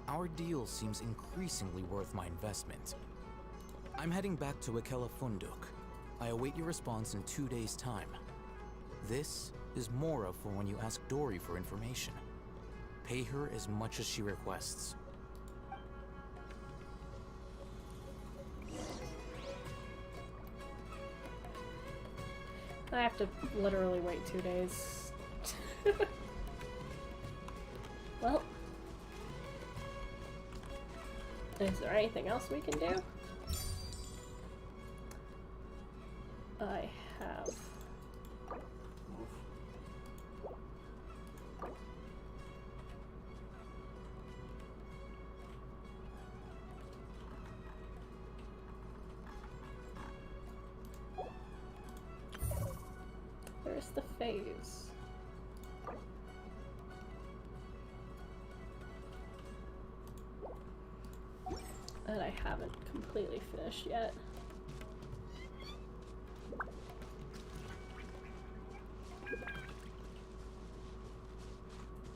Our deal seems increasingly worth my investment. I'm heading back to Ikela Funduk. I await your response in 2 days' time. This is Mora for when you ask Dory for information. Pay her as much as she requests. I have to literally wait 2 days. Well, is there anything else we can do? I have. Where's the phase? That I haven't completely finished yet.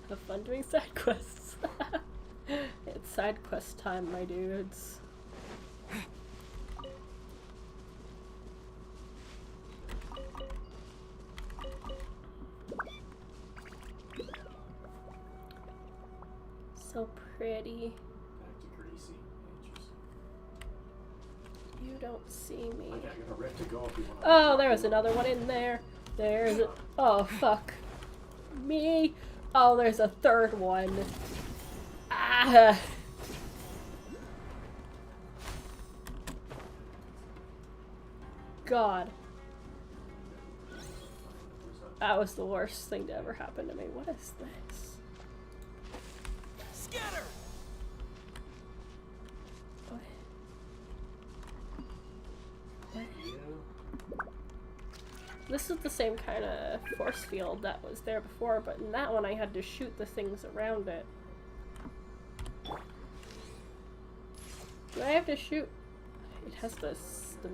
Have fun doing side quests. It's side quest time, my dudes. So pretty. Back to Greasy. Interesting. You don't see me. I got a rip to go if you want. Oh, there was another one in there. There's a. Oh, fuck. Me. Oh, there's a third one. Ah. God. That was the worst thing to ever happen to me. What is this? Scatter! What? What? This is the same kind of force field that was there before, but in that one I had to shoot the things around it. Do I have to shoot? It has the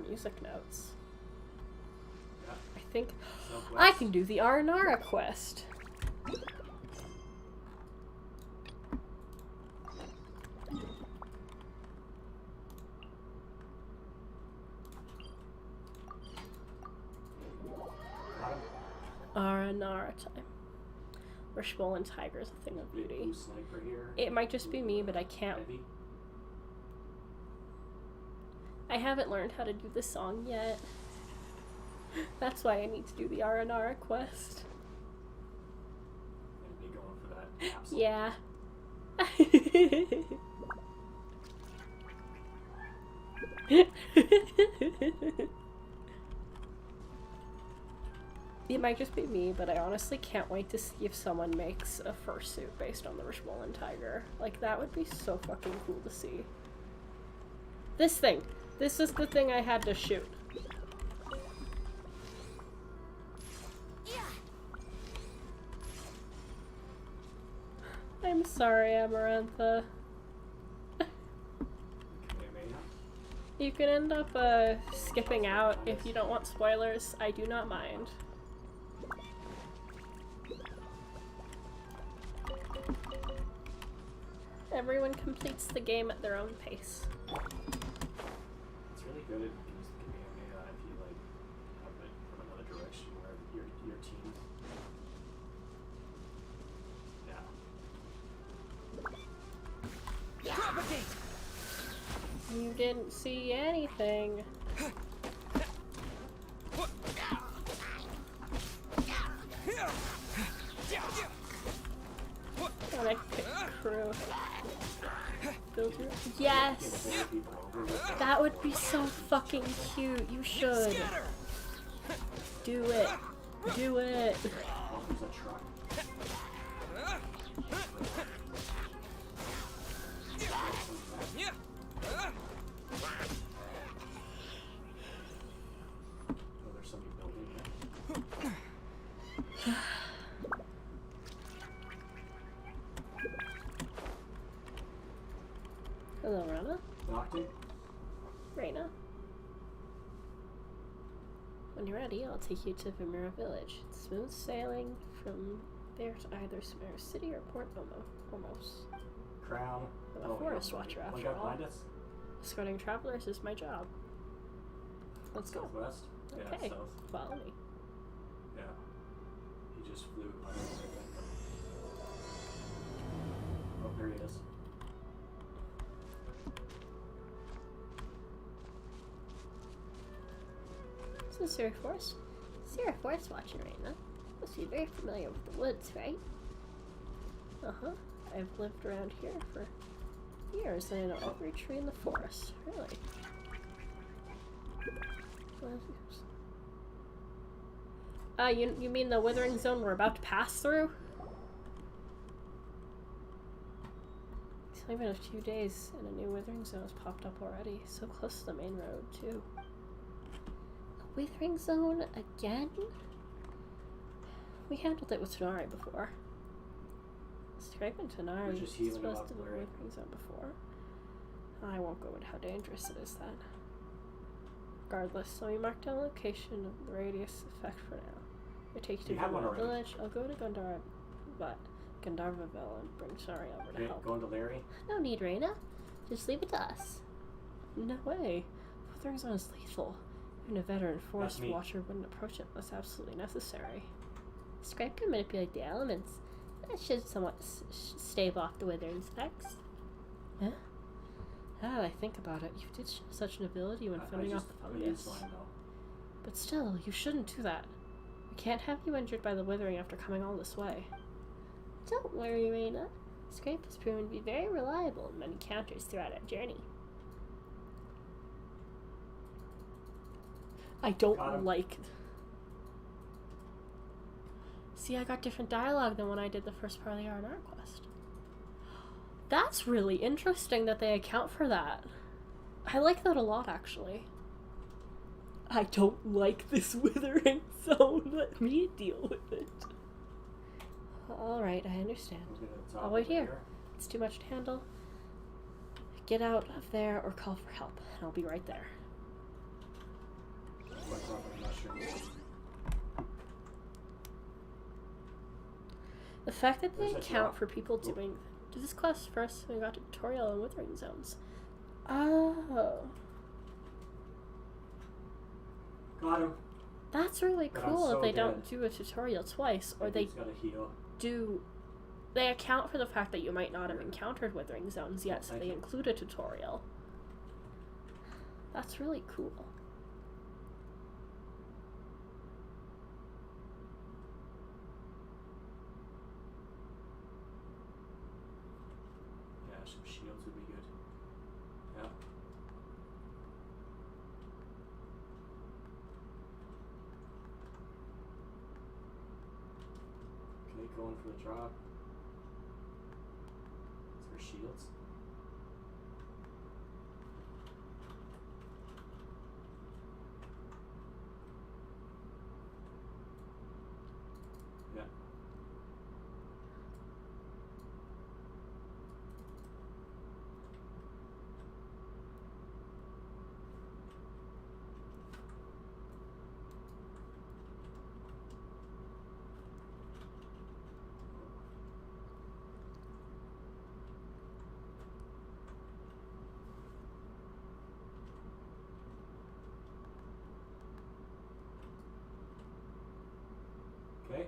music notes. I think I can do the Aranara quest. Aranara time. Where Swollen Tiger is a thing of beauty. It might just be me, but I can't. I haven't learned how to do the song yet. That's why I need to do the Aranara quest. Be going for that capsule. Yeah. It might just be me, but I honestly can't wait to see if someone makes a fursuit based on the Swollen Tiger. Like, that would be so fucking cool to see. This thing. This is the thing I had to shoot. I'm sorry, Amarantha. You can end up skipping out if you don't want spoilers. I do not mind. Everyone completes the game at their own pace. It's really good at Kamehameha if you like have it from another direction where your team. Yeah. Propagate! You didn't see anything. And I pick crew. Build your. Yes! That would be so fucking cute. You should. Do it. Do it. There's somebody building there. Hello, Rana. No, Captain. Reina. When you're ready, I'll take you to Vimera Village. It's smooth sailing from there to either Sumeru City or Port Omos. Crown. I'm a forest watcher after all. Behind us? Escorting travelers is my job. Let's go. Southwest? Yeah, Okay, south. follow me. Yeah. He just flew. Oh, there he is. So Sierra Forest watcher, Reina. Must be very familiar with the woods, right? Uh-huh. I've lived around here for years and I know every tree in the forest. Really? You mean the withering zone we're about to pass through? It's only been a few days and a new withering zone has popped up already. So close to the main road, too. A withering zone again? We handled it with Tanari before. Scrape and Tanari just is healing supposed up to be a Larry. withering zone before. I won't go into how dangerous it is then. Regardless, let me mark down the location of the radius effect for now. I take you to You have one Gandharva already. Village. I'll go to Gandharvaville and bring Tanari over to Okay, help. going to Larry. No need, Reina. Just leave it to us. No way. Withering zone is lethal. Even a veteran forest me. watcher wouldn't approach it unless absolutely necessary. Scrape can manipulate the elements. That should somewhat stave off the withering effects. Huh? Now that I think about it, you did show such an ability when fending off the fungus. But still, you shouldn't do that. We can't have you injured by the withering after coming all this way. Don't worry, Reina. Scrape has proven to be very reliable in many encounters throughout our journey. I Got him. don't like... See, I got different dialogue than when I did the first part of the R&R quest. That's really interesting that they account for that. I like that a lot, actually. I don't like this withering zone. Let me deal with it. Alright, I understand. I'll wait here. It's too much to handle. Get out of there or call for help, and I'll be right there. The fact that they There's a account drop. for people doing... Did this class first we got a tutorial on withering zones? Oh. Got him. That's really But I'm cool so if they don't dead. do a tutorial twice, or they He's gotta heal. do... They account for the fact that you might not have encountered withering zones yet, so Thank they you. include a tutorial. That's really cool. Yeah, some shields would be good. Yeah. Okay, going for the drop. Is there shields? Yeah. Okay.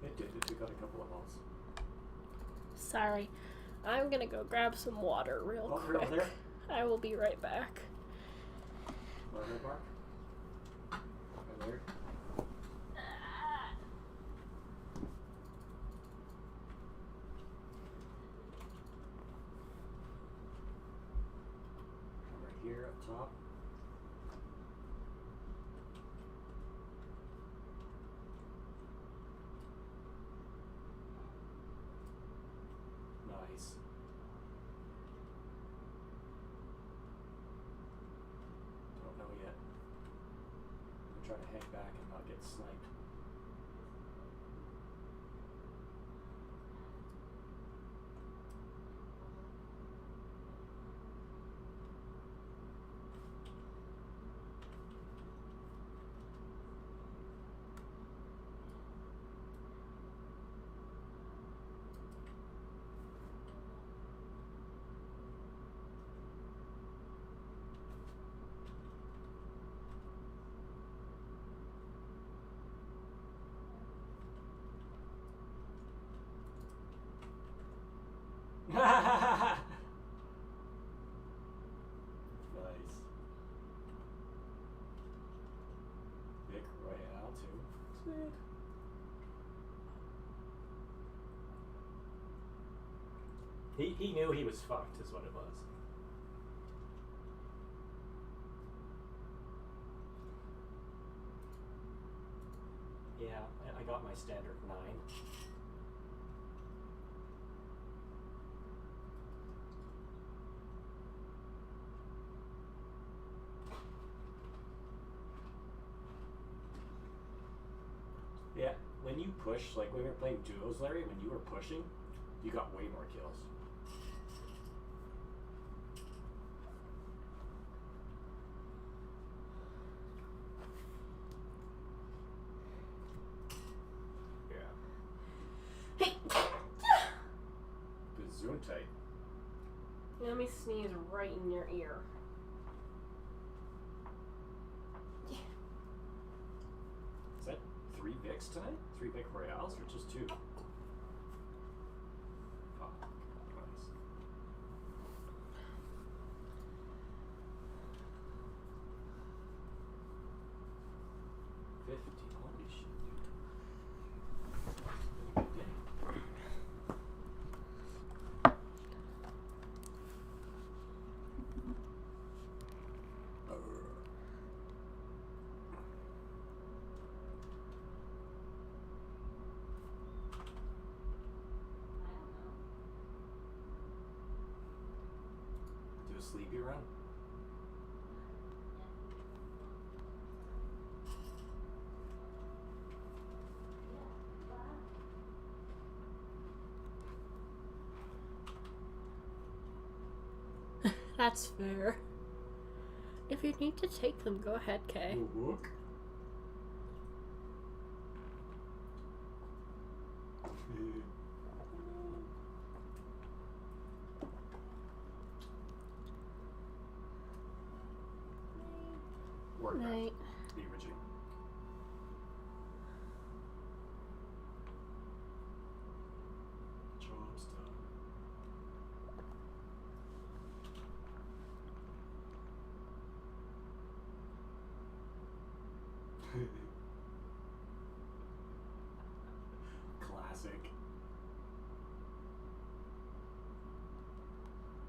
It did. It took out a couple of balls. Sorry. I'm gonna go grab some water real Oh, quick. you're over there? I will be right back. Water bark? Right there. Right here up top. Nice. Don't know yet. I'm trying to hang back and not get sniped. He knew he was fucked, is what it was. Yeah, I got my standard 9. Yeah, when you push, like when we were playing duos, Larry, when you were pushing, you got way more kills. Yeah. Gesundheit. Let me sneeze right in your ear. Is that 3 Vicks tonight? 3 Vic Royales or just 2? Fuck. Nice. $50. Holy shit, dude. Good day. Do a sleepy run? That's fair. If you need to take them, go ahead, Kay. Look. Work Night. Be Richie. Job's done. Classic.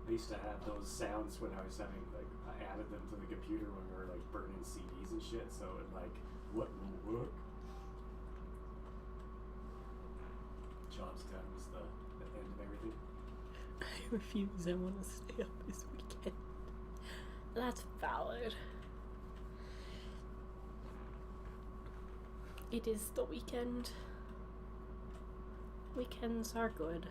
I used to have those sounds when I was having, like, I added them to the computer when we were, like, burning CDs and shit, so it, like, what will work? Job's done was the end of everything. I refuse. I want to stay up this weekend. That's valid. It is the weekend. Weekends are good.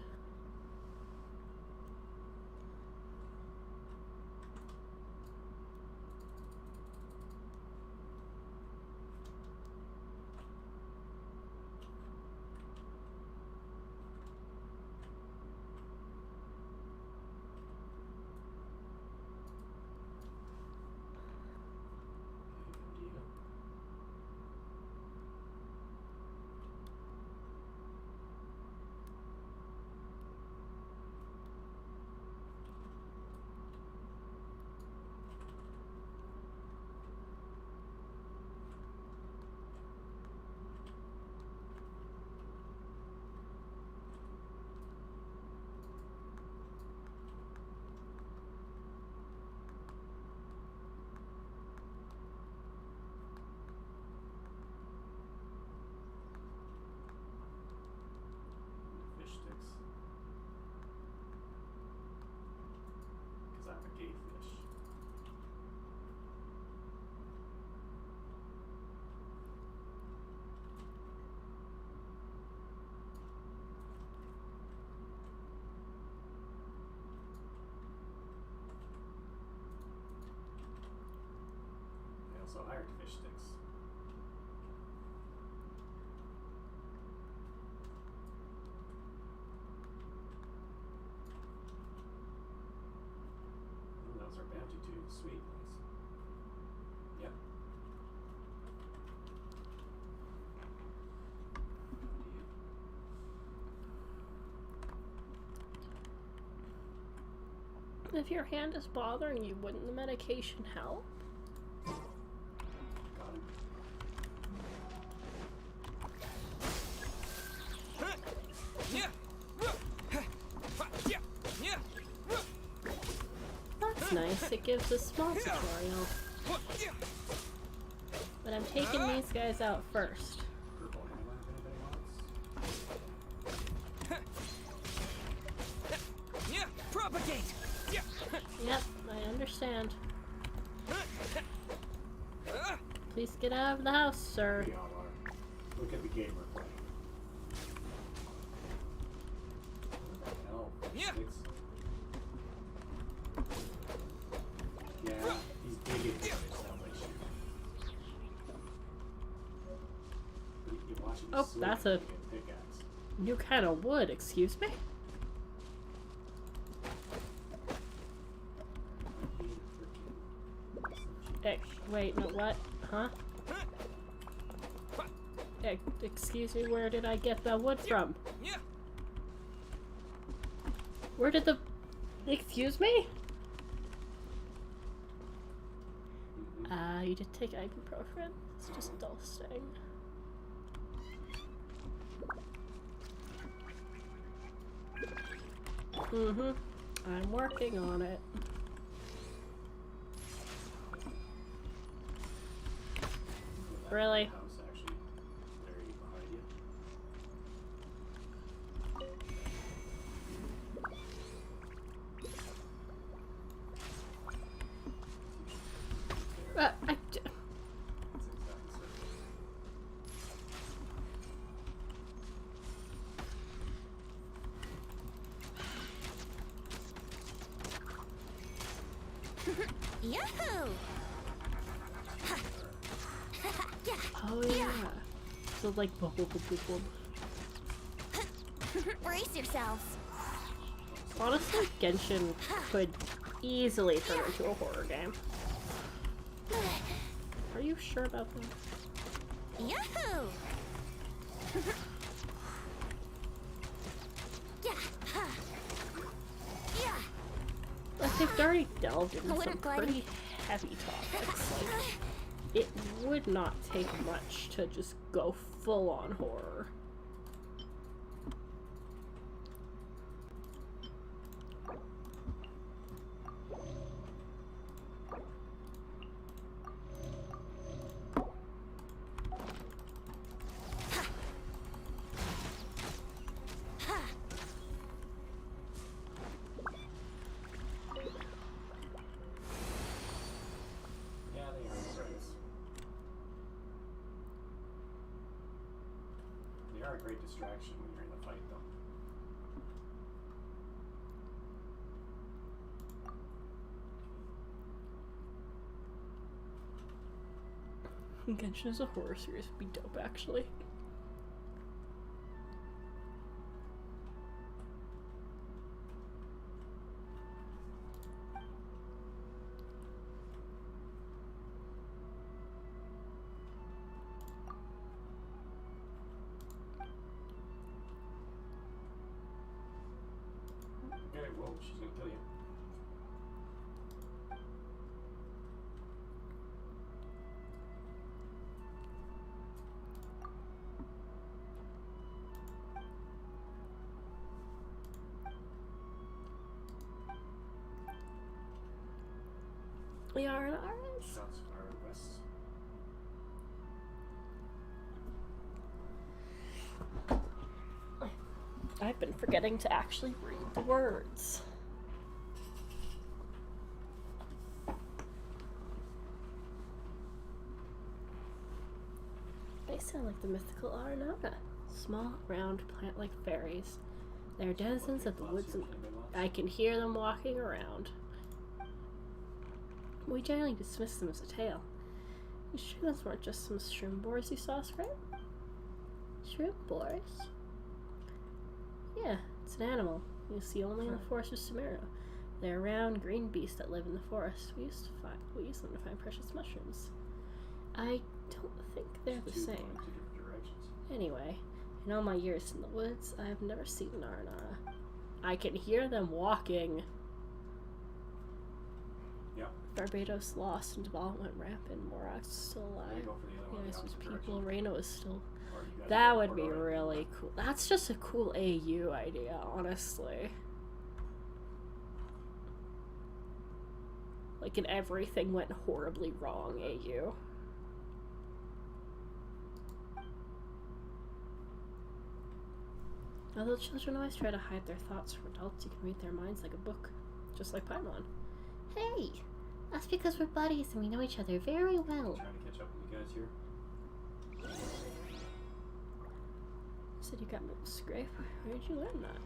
Fish sticks. Because I'm a gay fish. They also hired fish sticks. Ooh, those are bounty too. Sweet ones. Yep. If your hand is bothering you, wouldn't the medication help? Got him. Yeah. nice. It gives a small tutorial. But I'm taking these guys out first. Purple hammer, if anybody wants. Yeah, propagate. Yeah. Yep, I understand. Please get out of the house, sir. We all are. Look at the game we're playing. What the hell? Yeah. Sticks. Yeah, he's digging into it, sounds like shit. You watch him Oh, swing that's with a- a pickaxe. New kind of wood, excuse me? Wait, no, what? Huh? Excuse me, where did I get the wood from? Yeah. Where did the... Excuse me? You did take ibuprofen. It's just dull sting. Mm-hmm. I'm working on it. Really? House actually, there behind you. I That's exactly Yahoo! Oh yeah. So like boom, boom, boom, boom, boom. Brace yourselves. Honestly, Genshin could easily turn into a horror game. Are you sure about that? Yahoo! Like they've already delved into Winter some gliding. pretty heavy topics. Like, it would not take much to just go full on horror. Yeah, they are friends. They are a great distraction when you're in the fight, though. Genshin as a horror series would be dope, actually. Okay, well, she's gonna kill you. We are in ours. Shots fired west. I've been forgetting to actually read the words. They sound like the mythical Aranona. Small, round, plant-like fairies. They're denizens of the woods and I can hear them walking around. We generally dismiss them as a tale. You sure those weren't just some shroom boars you saw, Scram? Shroom boars? Yeah, it's an animal you see only in the forest of Sumeru. They're round green beasts that live in the forest. We use them to find precious mushrooms. I don't think they're the same. Two different directions. Anyway, in all my years in the woods, I have never seen an Aranara. I can hear them walking. Yep. Barbados lost and development rampant. Morax is still alive. Go for the other one, the Yes, his opposite people. direction. Reno is still. Or you guys That go would for be it, right? really cool. That's just a cool AU idea, honestly. Like, and everything went horribly wrong, AU. Although children always try to hide their thoughts from adults, you can read their minds like a book. Just like Paimon. Hey! That's because we're buddies and we know each other very well. Trying to catch up with you guys here. Said you got me a scrape. Where did you learn that?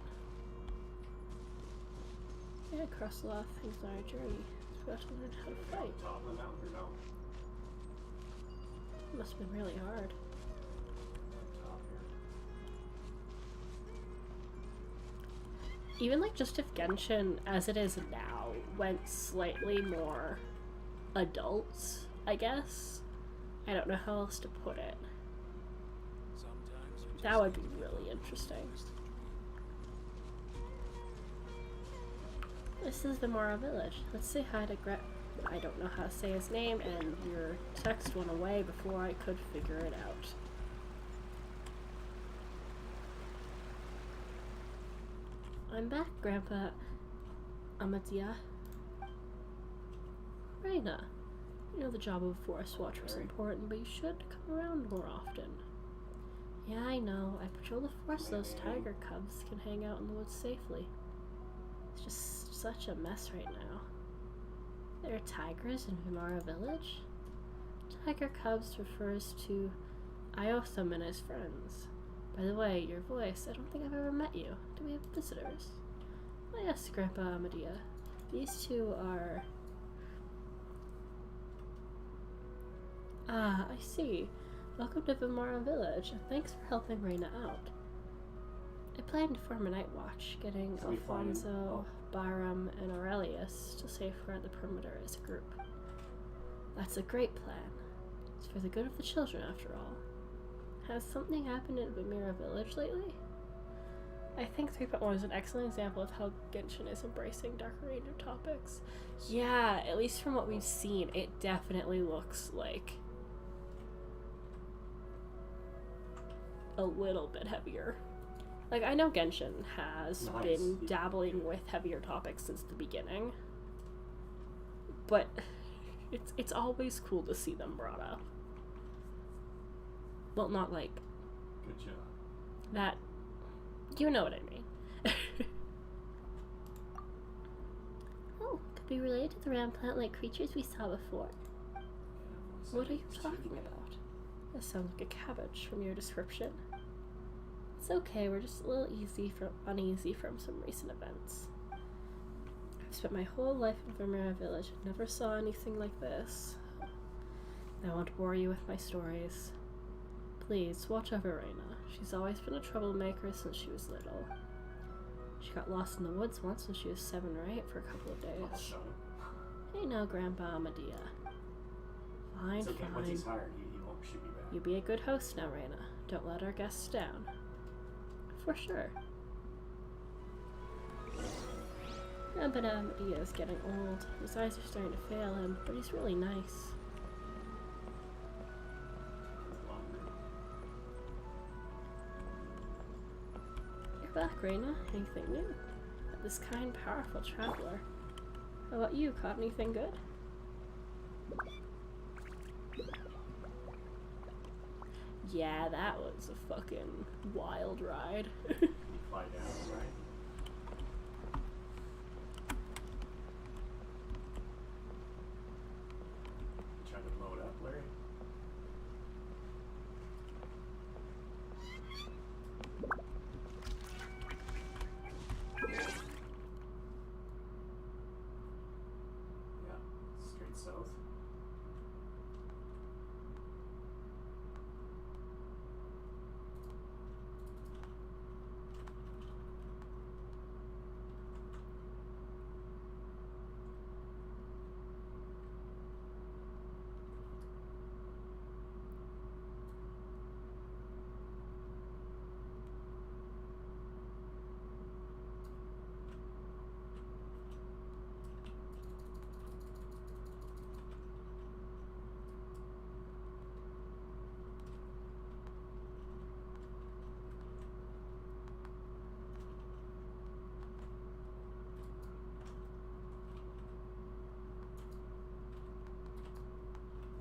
Yeah, across a lot of things on our journey. It's about to learn how to fight. Top of the mountain or no? It must have been really hard. Top here. Even like just if Genshin, as it is now, went slightly more adult, I guess. I don't know how else to put it. That would be really interesting. This is the Mora village. Let's say hi to I don't know how to say his name, and your text went away before I could figure it out. I'm back, Grandpa Amadia. Reina, you know the job of Forest Watcher is important, but you should come around more often. Yeah, I know. I patrol the forest so those tiger cubs can hang out in the woods safely. It's just such a mess right now. There are tigers in Vimara village? Tiger cubs refers to Iotham and his friends. By the way, your voice, I don't think I've ever met you. Do we have visitors? Oh yes, Grandpa Amadia. These two are... Ah, I see. Welcome to Vimara village, and thanks for helping Reina out. I plan to form a night watch, getting Alfonso, Byram, and Aurelius to safeguard the perimeter as a group. That's a great plan. It's for the good of the children, after all. Has something happened in Vimara village lately? I think 3.1 is an excellent example of how Genshin is embracing darker range of topics. Yeah, at least from what we've seen, it definitely looks like a little bit heavier. Like, I know Genshin has been dabbling with heavier topics since the beginning, but it's always cool to see them brought up. Well, not like... Good job. That... You know what I mean. Oh, could be related to the round plant-like creatures we saw before. What are you talking about? That sounds like a cabbage from your description. It's okay, we're just a little uneasy from some recent events. I've spent my whole life in Vimara village and never saw anything like this. I won't bore you with my stories. Please, watch over Reina. She's always been a troublemaker since she was little. She got lost in the woods once when she was 7 or 8 for a couple of days. Hey now, Grandpa Amadia. Fine, it's okay. fine. Once he's hired, he won't shoot me back. You be a good host now, Reina. Don't let our guests down. For sure. Grandpa Amadia is getting old. His eyes are starting to fail him, but he's really nice. You're back, Reina. Anything new? This kind, powerful traveler. How about you? Caught anything good? Yeah, that was a fucking wild ride. You fly down, right? You trying to blow it up, Larry? Yeah, straight south.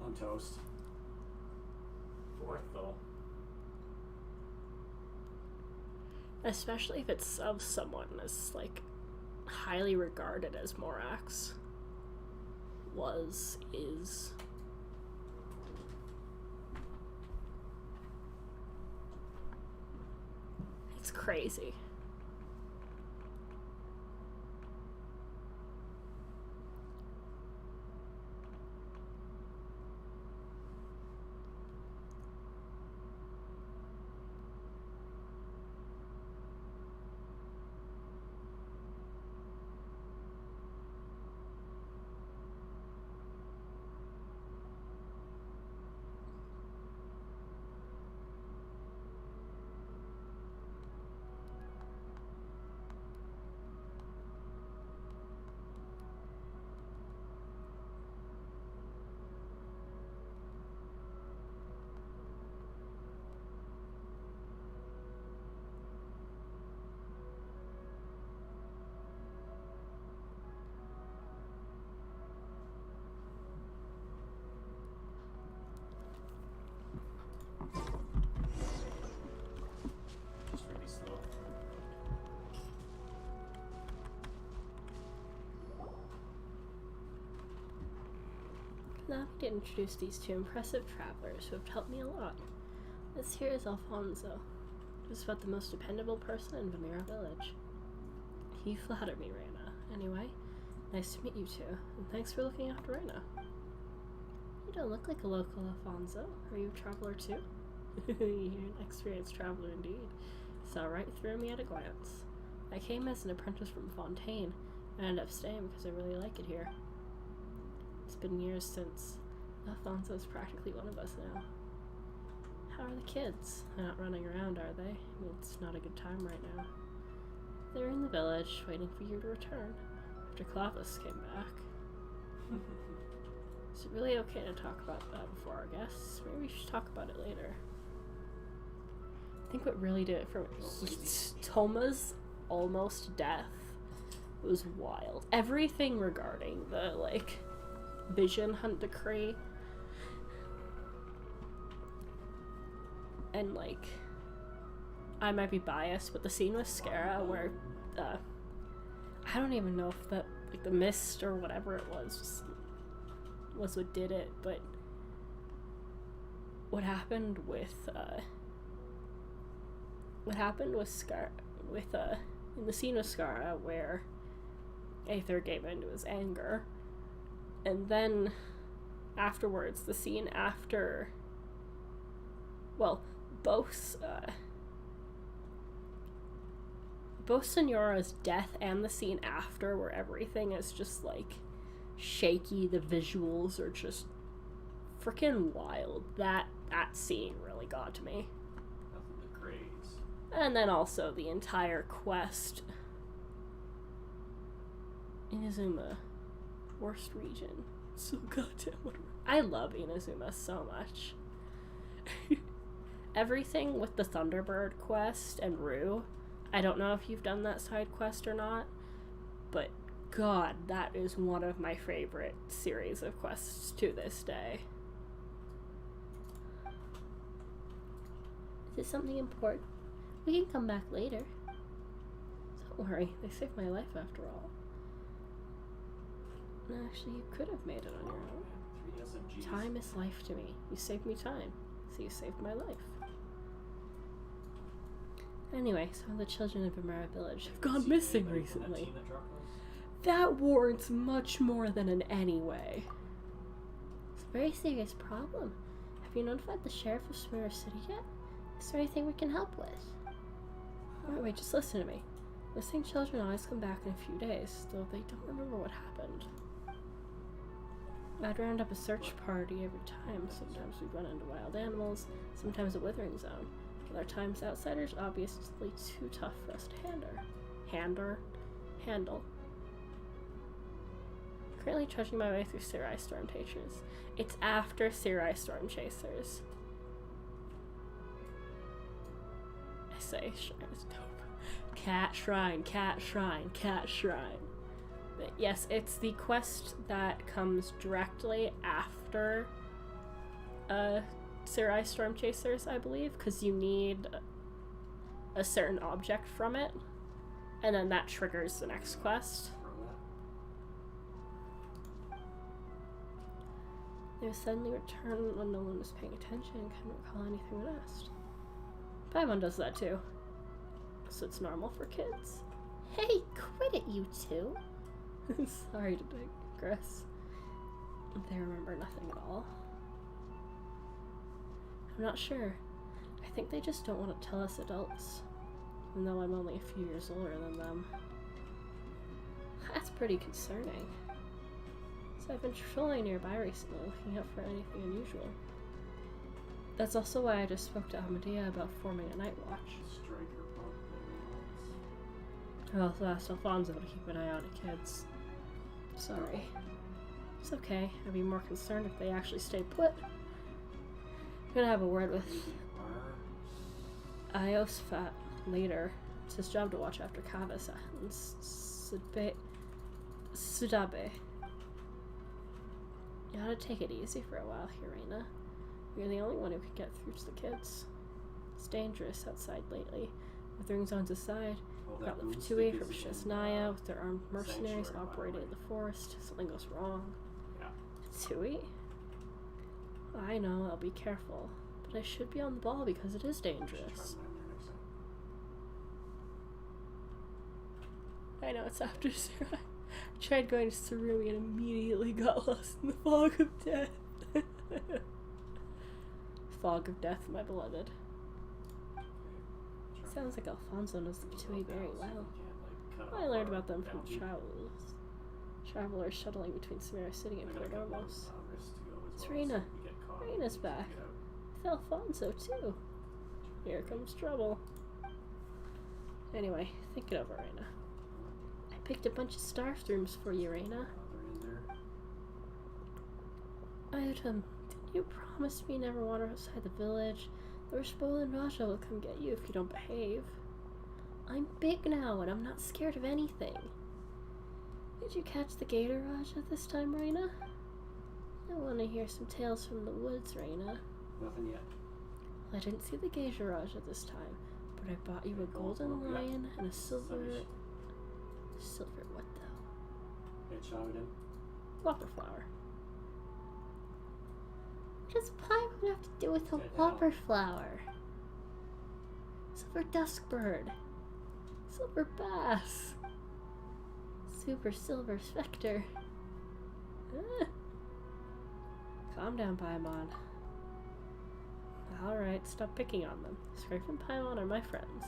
on toast. Fourth, though. Especially if it's of someone as, like, highly regarded as Morax is. It's crazy. Just really slow. Now we get introduced these two impressive travelers who have helped me a lot. This here is Alfonso, just about the most dependable person in Vamira Village. You flatter me, Reina. Anyway, nice to meet you two, and thanks for looking after Reina. You don't look like a local, Alfonso. Are you a traveler too? You're an experienced traveler indeed. Saw right through me at a glance. I came as an apprentice from Fontaine, and ended up staying because I really like it here. It's been years since. Alfonso's practically one of us now. How are the kids? They're not running around, are they? I mean, it's not a good time right now. They're in the village, waiting for you to return, after Clovis came back. Is it really okay to talk about that before our guests? Maybe we should talk about it later. I think what really did it for me, Toma's almost death was wild. Everything regarding the, like, Vision Hunt decree and, like, I might be biased, but the scene with Scara where I don't even know if that, like, the mist or whatever it was what did it, but what happened with Scar in the scene with Scara where Aether gave into his anger, and then afterwards the scene after, well, both Senora's death and the scene after where everything is just like shaky, the visuals are just freaking wild. That scene really got to me. Nothing but graves. And then also the entire quest. Inazuma. Worst region. So goddamn whatever. I love Inazuma so much. Everything with the Thunderbird quest and Rue. I don't know if you've done that side quest or not, but God, that is one of my favorite series of quests to this day. Is it something important? We can come back later. Don't worry, they saved my life after all. Actually, you could have made it on your own. 3 SMGs. Time is life to me. You saved me time, so you saved my life. Anyway, some of the children of Vamira Village have gone missing recently. That warrants much more than an anyway. It's a very serious problem. Have you notified the sheriff of Smira City yet? Is there anything we can help with? Alright, wait, just listen to me. Missing children always come back in a few days, though they don't remember what happened. I'd round up a search party every time. Sometimes we run into wild animals, sometimes a withering zone. Other times, outsiders obviously too tough for us to handle. Currently trudging my way through Serai Storm Chasers. It's after Serai Storm Chasers. I say shrine is dope. Cat shrine, cat shrine, cat shrine. But yes, it's the quest that comes directly after Serai Storm Chasers, I believe, because you need a certain object from it, and then that triggers the next quest. They suddenly return when no one was paying attention and couldn't recall anything when asked. Paimon does that too. So it's normal for kids. Hey, quit it, you two. Sorry to digress. They remember nothing at all. I'm not sure. I think they just don't want to tell us adults. Even though I'm only a few years older than them. That's pretty concerning. So I've been patrolling nearby recently, looking out for anything unusual. That's also why I just spoke to Amadea about forming a night watch. I also asked Alfonso to keep an eye out at kids. Sorry. It's okay. I'd be more concerned if they actually stay put. I'm gonna have a word with Iosfat later. It's his job to watch after Kavasa and Sudabe. You ought to take it easy for a while, Hirena. You're the only one who can get through to the kids. It's dangerous outside lately. With ring zones aside, we've got the Fatui from Shesnaya with their armed mercenaries operating in the forest. Something goes wrong. Fatui? I know, I'll be careful. But I should be on the ball because it is dangerous. I know, it's after Sarah. I tried going to Sarui and immediately got lost in the fog of death. Fog of death, my beloved. Sounds like Alfonso knows the Fatui very well. I learned about them from travelers shuttling between Samara City and Perdomos. It's Reina. Reina's back. With Alfonso, too. Here comes trouble. Anyway, think it over, Reina. I picked a bunch of staff rooms for you, Reina. Didn't you promise me never wander outside the village? The Rishbol and Raja will come get you if you don't behave. I'm big now, and I'm not scared of anything. Did you catch the Gator Raja this time, Reina? I want to hear some tales from the woods, Reina. Nothing yet. Well, I didn't see the Gator Raja this time, but I bought you a golden lion and a silver... Silver what, though? Whopper flower. What does Paimon have to do with a whopper flower? Silver duskbird. Silver bass. Super silver specter. Calm down, Paimon. Alright, stop picking on them. Scrape and Paimon are my friends.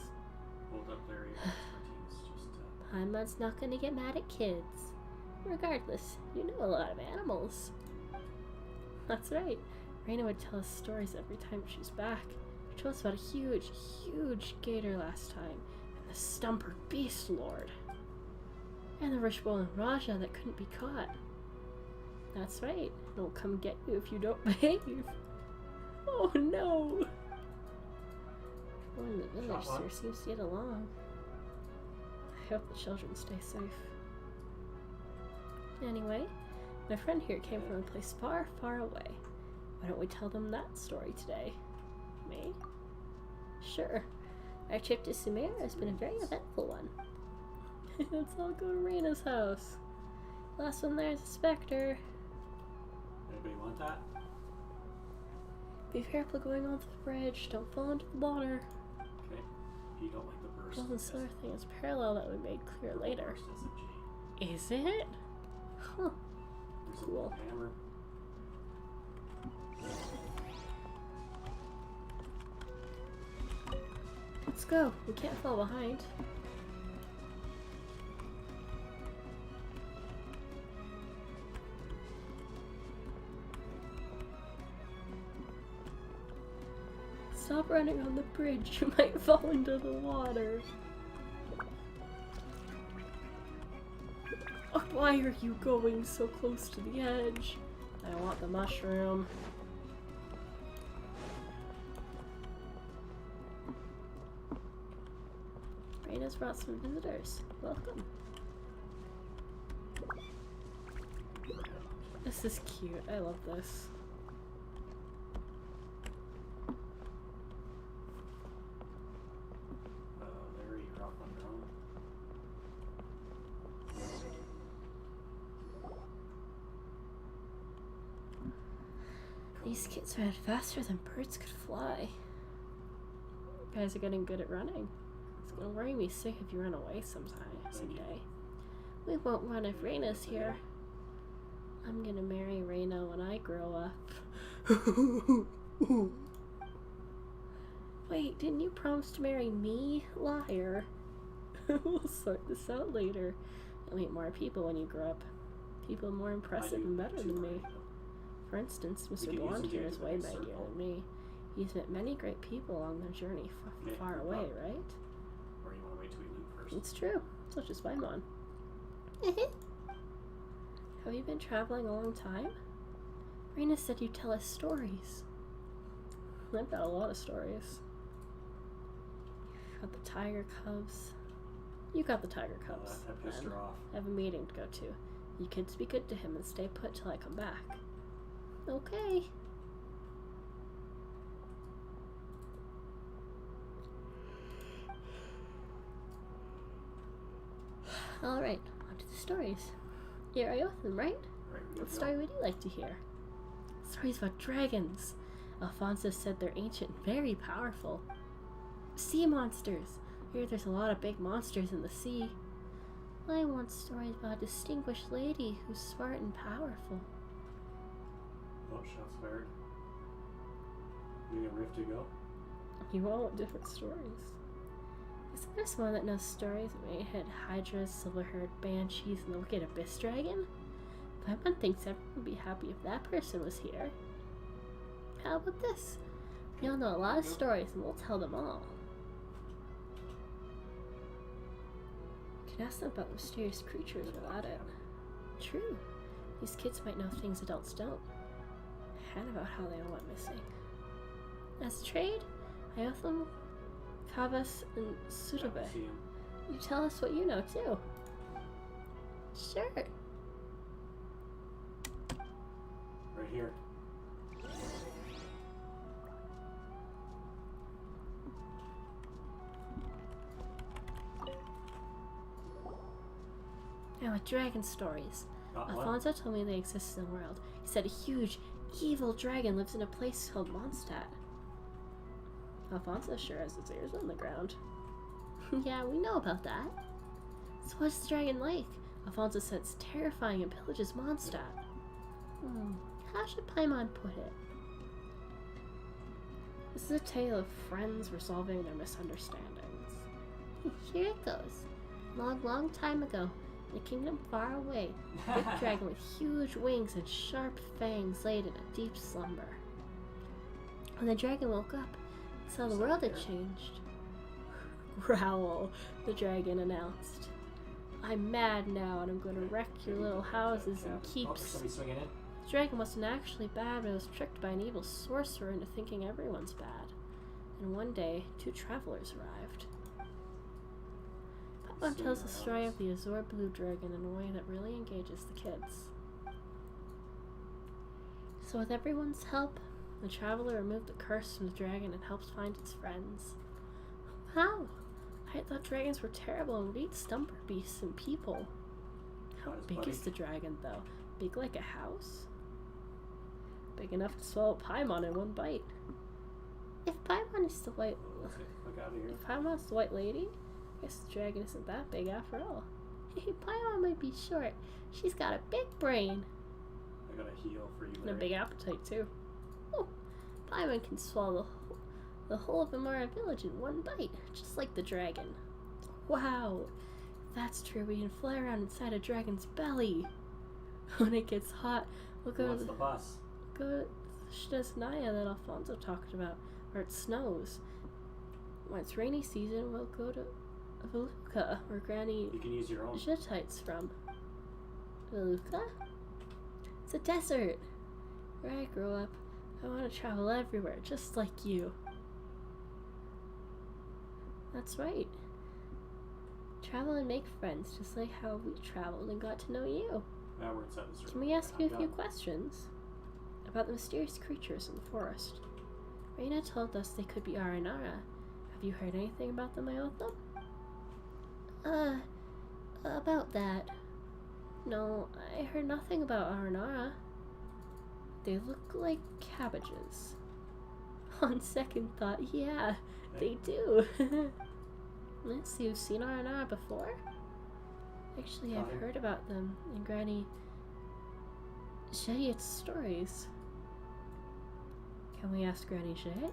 Hold up their expertise. Paimon's not gonna get mad at kids. Regardless, you know a lot of animals. That's right. Reina would tell us stories every time she's back. She told us about a huge, huge gator last time, and the Stumper Beast Lord. And the Rishbol and Raja that couldn't be caught. That's right. It'll come get you if you don't behave. Oh no! Everyone in the village sure seems to get along. I hope the children stay safe. Anyway, my friend here came from a place far, far away. Why don't we tell them that story today? Me? Sure. Our trip to Sumer has been a very eventful one. Let's all go to Reina's house. Last one there's a specter. Anybody want that? Be careful going onto the bridge. Don't fall into the water. Okay. You don't like the burst. Gold and silver thing is parallel that we made clear later. Is it? Huh. Cool. Hammer. Let's go. We can't fall behind. Stop running on the bridge. You might fall into the water. Oh, why are you going so close to the edge? I want the mushroom. Reina's brought some visitors. Welcome. This is cute. I love this. These kids ran faster than birds could fly. You guys are getting good at running. It's gonna worry me sick if you run away someday. We won't run if Reina's here. I'm gonna marry Reina when I grow up. Wait, didn't you promise to marry me? Liar. We'll sort this out later. You'll meet more people when you grow up. People more impressive and better than me. For instance, Mr. Blonde here is way mightier than me. He's met many great people along their journey far away, right? Or you want to wait till we leave first? It's true. Such as Paimon. Have you been traveling a long time? Reina said you tell us stories. I've got a lot of stories. Got the tiger cubs. You got the tiger cubs. That pissed her off. I have a meeting to go to. You kids be good to him and stay put till I come back. Okay. Alright, on to the stories. Here are you with them, right? What story would you like to hear? Stories about dragons. Alfonso said they're ancient and very powerful. Sea monsters. I hear there's a lot of big monsters in the sea. I want stories about a distinguished lady who's smart and powerful. Oh, shots fired. We got Rift to go? You all want different stories. Is there someone that knows stories of eight-head hydras, silver-haired banshees, and the wicked abyss dragon? Paimon thinks everyone would be happy if that person was here. How about this? We all know a lot of stories and we'll tell them all. You can ask them about mysterious creatures without it. True. These kids might know things adults don't. And about how they all went missing. As a trade, I owe them Kavas and Sutabe. You tell us what you know too. Sure. Right here. Now with dragon stories. Alfonso told me they exist in the world. He said a huge, evil dragon lives in a place called Mondstadt. Alfonso sure has his ears on the ground. Yeah, we know about that. So what's the dragon like? Alfonso said it's terrifying and pillages Mondstadt. How should Paimon put it? This is a tale of friends resolving their misunderstandings. Here it goes. Long, long time ago, in a kingdom far away, a big dragon with huge wings and sharp fangs laid in a deep slumber. When the dragon woke up, he saw the world had changed. Growl, the dragon announced. I'm mad now and I'm going to wreck your little houses and keeps. The dragon wasn't actually bad, but was tricked by an evil sorcerer into thinking everyone's bad. And one day, two travelers arrived. Paimon tells the story of the Azure Blue Dragon in a way that really engages the kids. So with everyone's help, the traveler removed the curse from the dragon and helps find its friends. How? I thought dragons were terrible and would eat stumper beasts and people. How big is the dragon, though? Big like a house? Big enough to swallow Paimon in one bite. If Paimon is the white... If Paimon's the white lady, I guess the dragon isn't that big after all. Paimon might be short. She's got a big brain. I got a heal for you, and a big appetite, too. Oh, Paimon can swallow the whole of Amara village in one bite, just like the dragon. Wow, if that's true, we can fly around inside a dragon's belly. When it gets hot, we'll go to the bus? Go to Shnezhnaya that Alfonso talked about, where it snows. When it's rainy season, we'll go to Veluca, where Granny Jetite's from. Veluca? It's a desert. Where I grew up, I want to travel everywhere, just like you. That's right. Travel and make friends, just like how we traveled and got to know you. Now we're inside the circle. Can we ask you a few questions about the mysterious creatures in the forest? Reina told us they could be Aranara. Have you heard anything about them, Iotham? About that. No, I heard nothing about Aranara. They look like cabbages. On second thought, yeah, they do. Let's see, you've seen R&R before? Actually, I've heard about them in Granny Jettiot's stories. Can we ask Granny Jet?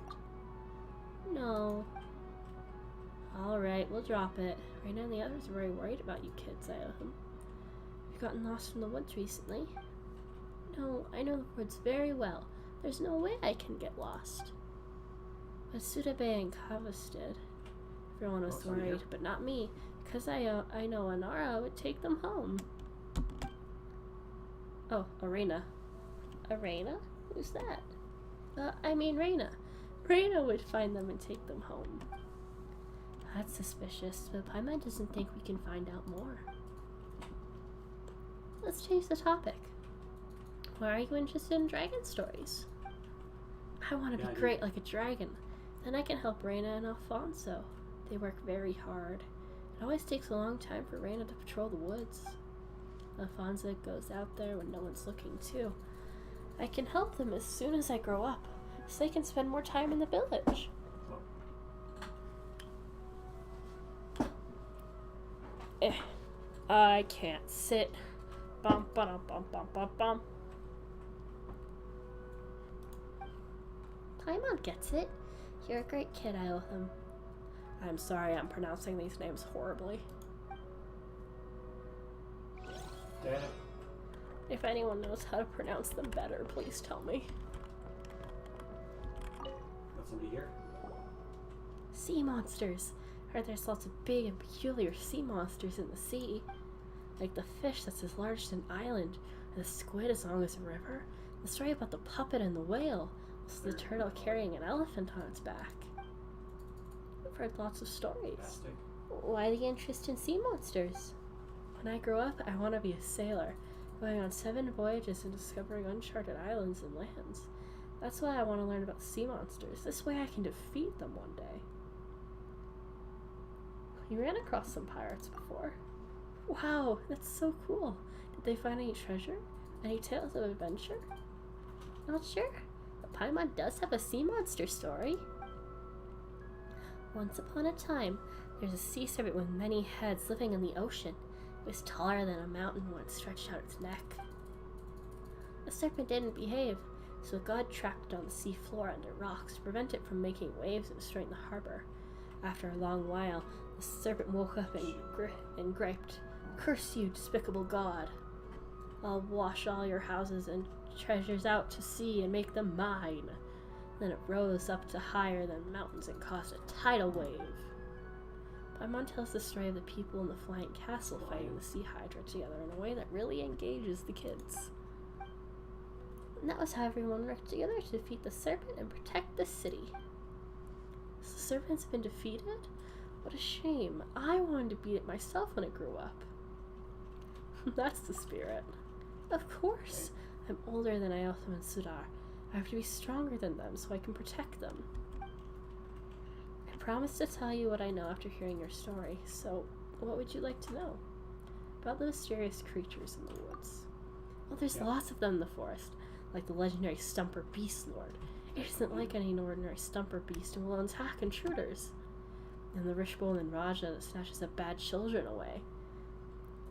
No. Alright, we'll drop it. Raina and the others are very worried about you kids, Ioham. You've gotten lost in the woods recently. No, I know the woods very well. There's no way I can get lost. But Sudabe and Kavas did. Everyone was worried, but not me, because I know Anara would take them home. Oh, Arena. Arena? Who's that? I mean Raina. Raina would find them and take them home. That's suspicious, but Paimon doesn't think we can find out more. Let's change the topic. Why are you interested in dragon stories? I want to be great like a dragon. Then I can help Raina and Alfonso. They work very hard. It always takes a long time for Raina to patrol the woods. Alfonso goes out there when no one's looking too. I can help them as soon as I grow up, so they can spend more time in the village. I can't sit. Bum ba bum bum bum bum. Paimon gets it. You're a great kid, Ioham. I'm sorry I'm pronouncing these names horribly. Damn it. If anyone knows how to pronounce them better, please tell me. Got somebody here? Sea monsters. Heard there's lots of big and peculiar sea monsters in the sea. Like the fish that's as large as an island, and the squid as long as a river. The story about the puppet and the whale. Also the turtle carrying an elephant on its back. I've heard lots of stories. Fantastic. Why the interest in sea monsters? When I grow up, I want to be a sailor, going on 7 voyages and discovering uncharted islands and lands. That's why I want to learn about sea monsters. This way I can defeat them one day. You ran across some pirates before. Wow, that's so cool. Did they find any treasure? Any tales of adventure? Not sure, but Paimon does have a sea monster story. Once upon a time, there's a sea serpent with many heads living in the ocean. It was taller than a mountain when it stretched out its neck. The serpent didn't behave, so God trapped it on the sea floor under rocks to prevent it from making waves and destroying the harbor. After a long while, the serpent woke up and griped, "Curse you, despicable God! I'll wash all your houses and treasures out to sea and make them mine." Then it rose up to higher than mountains and caused a tidal wave. Paimon tells the story of the people in the flying castle fighting the sea hydra together in a way that really engages the kids. And that was how everyone worked together to defeat the serpent and protect the city. So the serpent's been defeated? What a shame. I wanted to beat it myself when I grew up. That's the spirit. Of course. I'm older than Iotham and Sudar. I have to be stronger than them so I can protect them. I promise to tell you what I know after hearing your story, so what would you like to know? About the mysterious creatures in the woods. Well, there's lots of them in the forest, like the legendary Stumper Beast Lord. It isn't like any ordinary Stumper Beast and will attack intruders. And the Rishbone Raja that snatches up bad children away.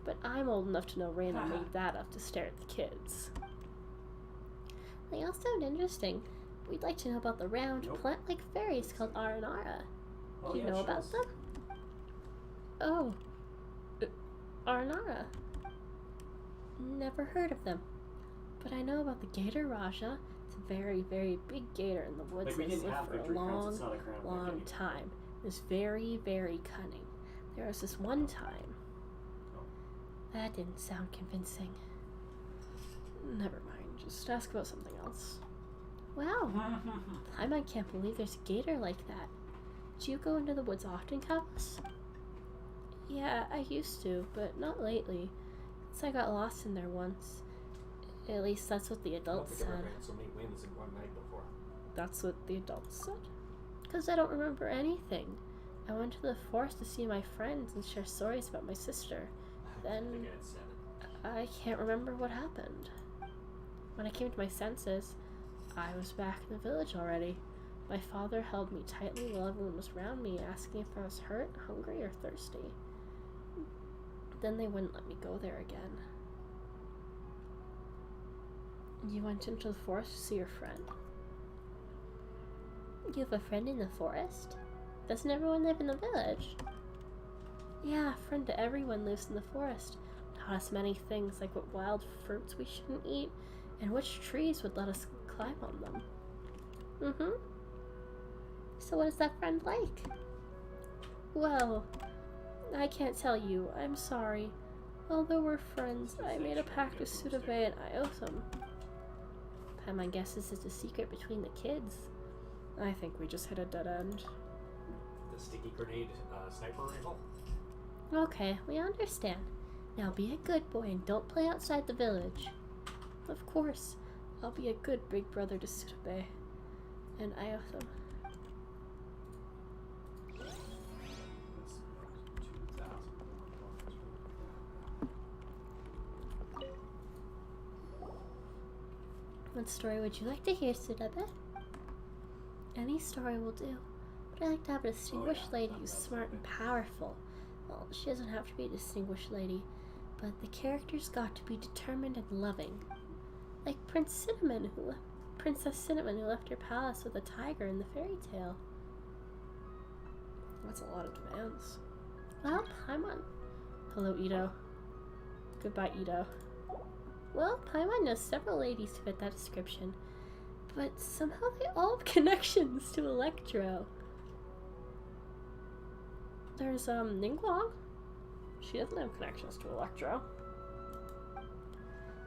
But I'm old enough to know Raina made that up to stare at the kids. They all sound interesting. We'd like to know about the round, plant-like fairies called Aranara. Do you know about them? Oh. Aranara. Never heard of them. But I know about the Gator Raja. It's a very, very big gator in the woods that's lived for a long, long time. It's very, very cunning. There was this one time. That didn't sound convincing. Never mind. Just ask about something else. Wow. I can't believe there's a gator like that. Do you go into the woods often, Kappas? Yeah, I used to, but not lately. Since I got lost in there once. At least that's what the adults said. So many wins in one night before. That's what the adults said? Because I don't remember anything. I went to the forest to see my friends and share stories about my sister. Then I can't remember what happened. When I came to my senses, I was back in the village already. My father held me tightly while everyone was around me, asking if I was hurt, hungry, or thirsty. Then they wouldn't let me go there again. You went into the forest to see your friend? You have a friend in the forest? Doesn't everyone live in the village? Yeah, a friend to everyone lives in the forest. Taught us many things, like what wild fruits we shouldn't eat, and which trees would let us climb on them. Mm-hmm. So what is that friend like? Well, I can't tell you. I'm sorry. Although we're friends, I made a pact with Sutabe and Iotham. My guess is it's a secret between the kids. I think we just hit a dead end. The sticky grenade sniper rifle? Okay, we understand. Now be a good boy and don't play outside the village. Of course, I'll be a good big brother to Sutabe and Iotham. What story would you like to hear, Sutabe? Any story will do, but I like to have a distinguished lady who's smart and powerful. Well, she doesn't have to be a distinguished lady, but the character's got to be determined and loving. Like Princess Cinnamon, who left her palace with a tiger in the fairy tale. That's a lot of demands. Well, Paimon. Hello, Ito. Goodbye, Ito. Well, Paimon knows several ladies who fit that description, but somehow they all have connections to Electro. There's, Ningguang. She doesn't have connections to Electro.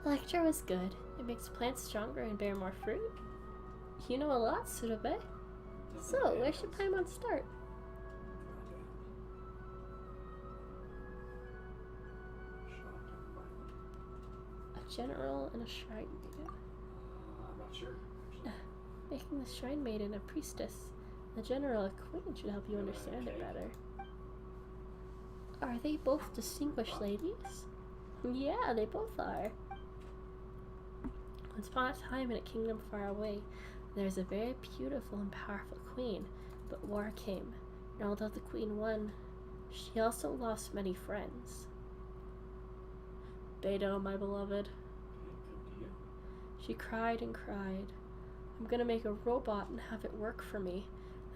Electro is good. It makes plants stronger and bear more fruit. You know a lot, Sutabe. So, where should Paimon start? A general and a shrine maiden. I'm not sure. Making the shrine maiden a priestess. The general, a queen, should help you understand it better. Are they both distinguished ladies? Yeah, they both are. Once upon a time in a kingdom far away, there was a very beautiful and powerful queen, but war came, and although the queen won, she also lost many friends. Beto, my beloved. She cried and cried. I'm gonna make a robot and have it work for me,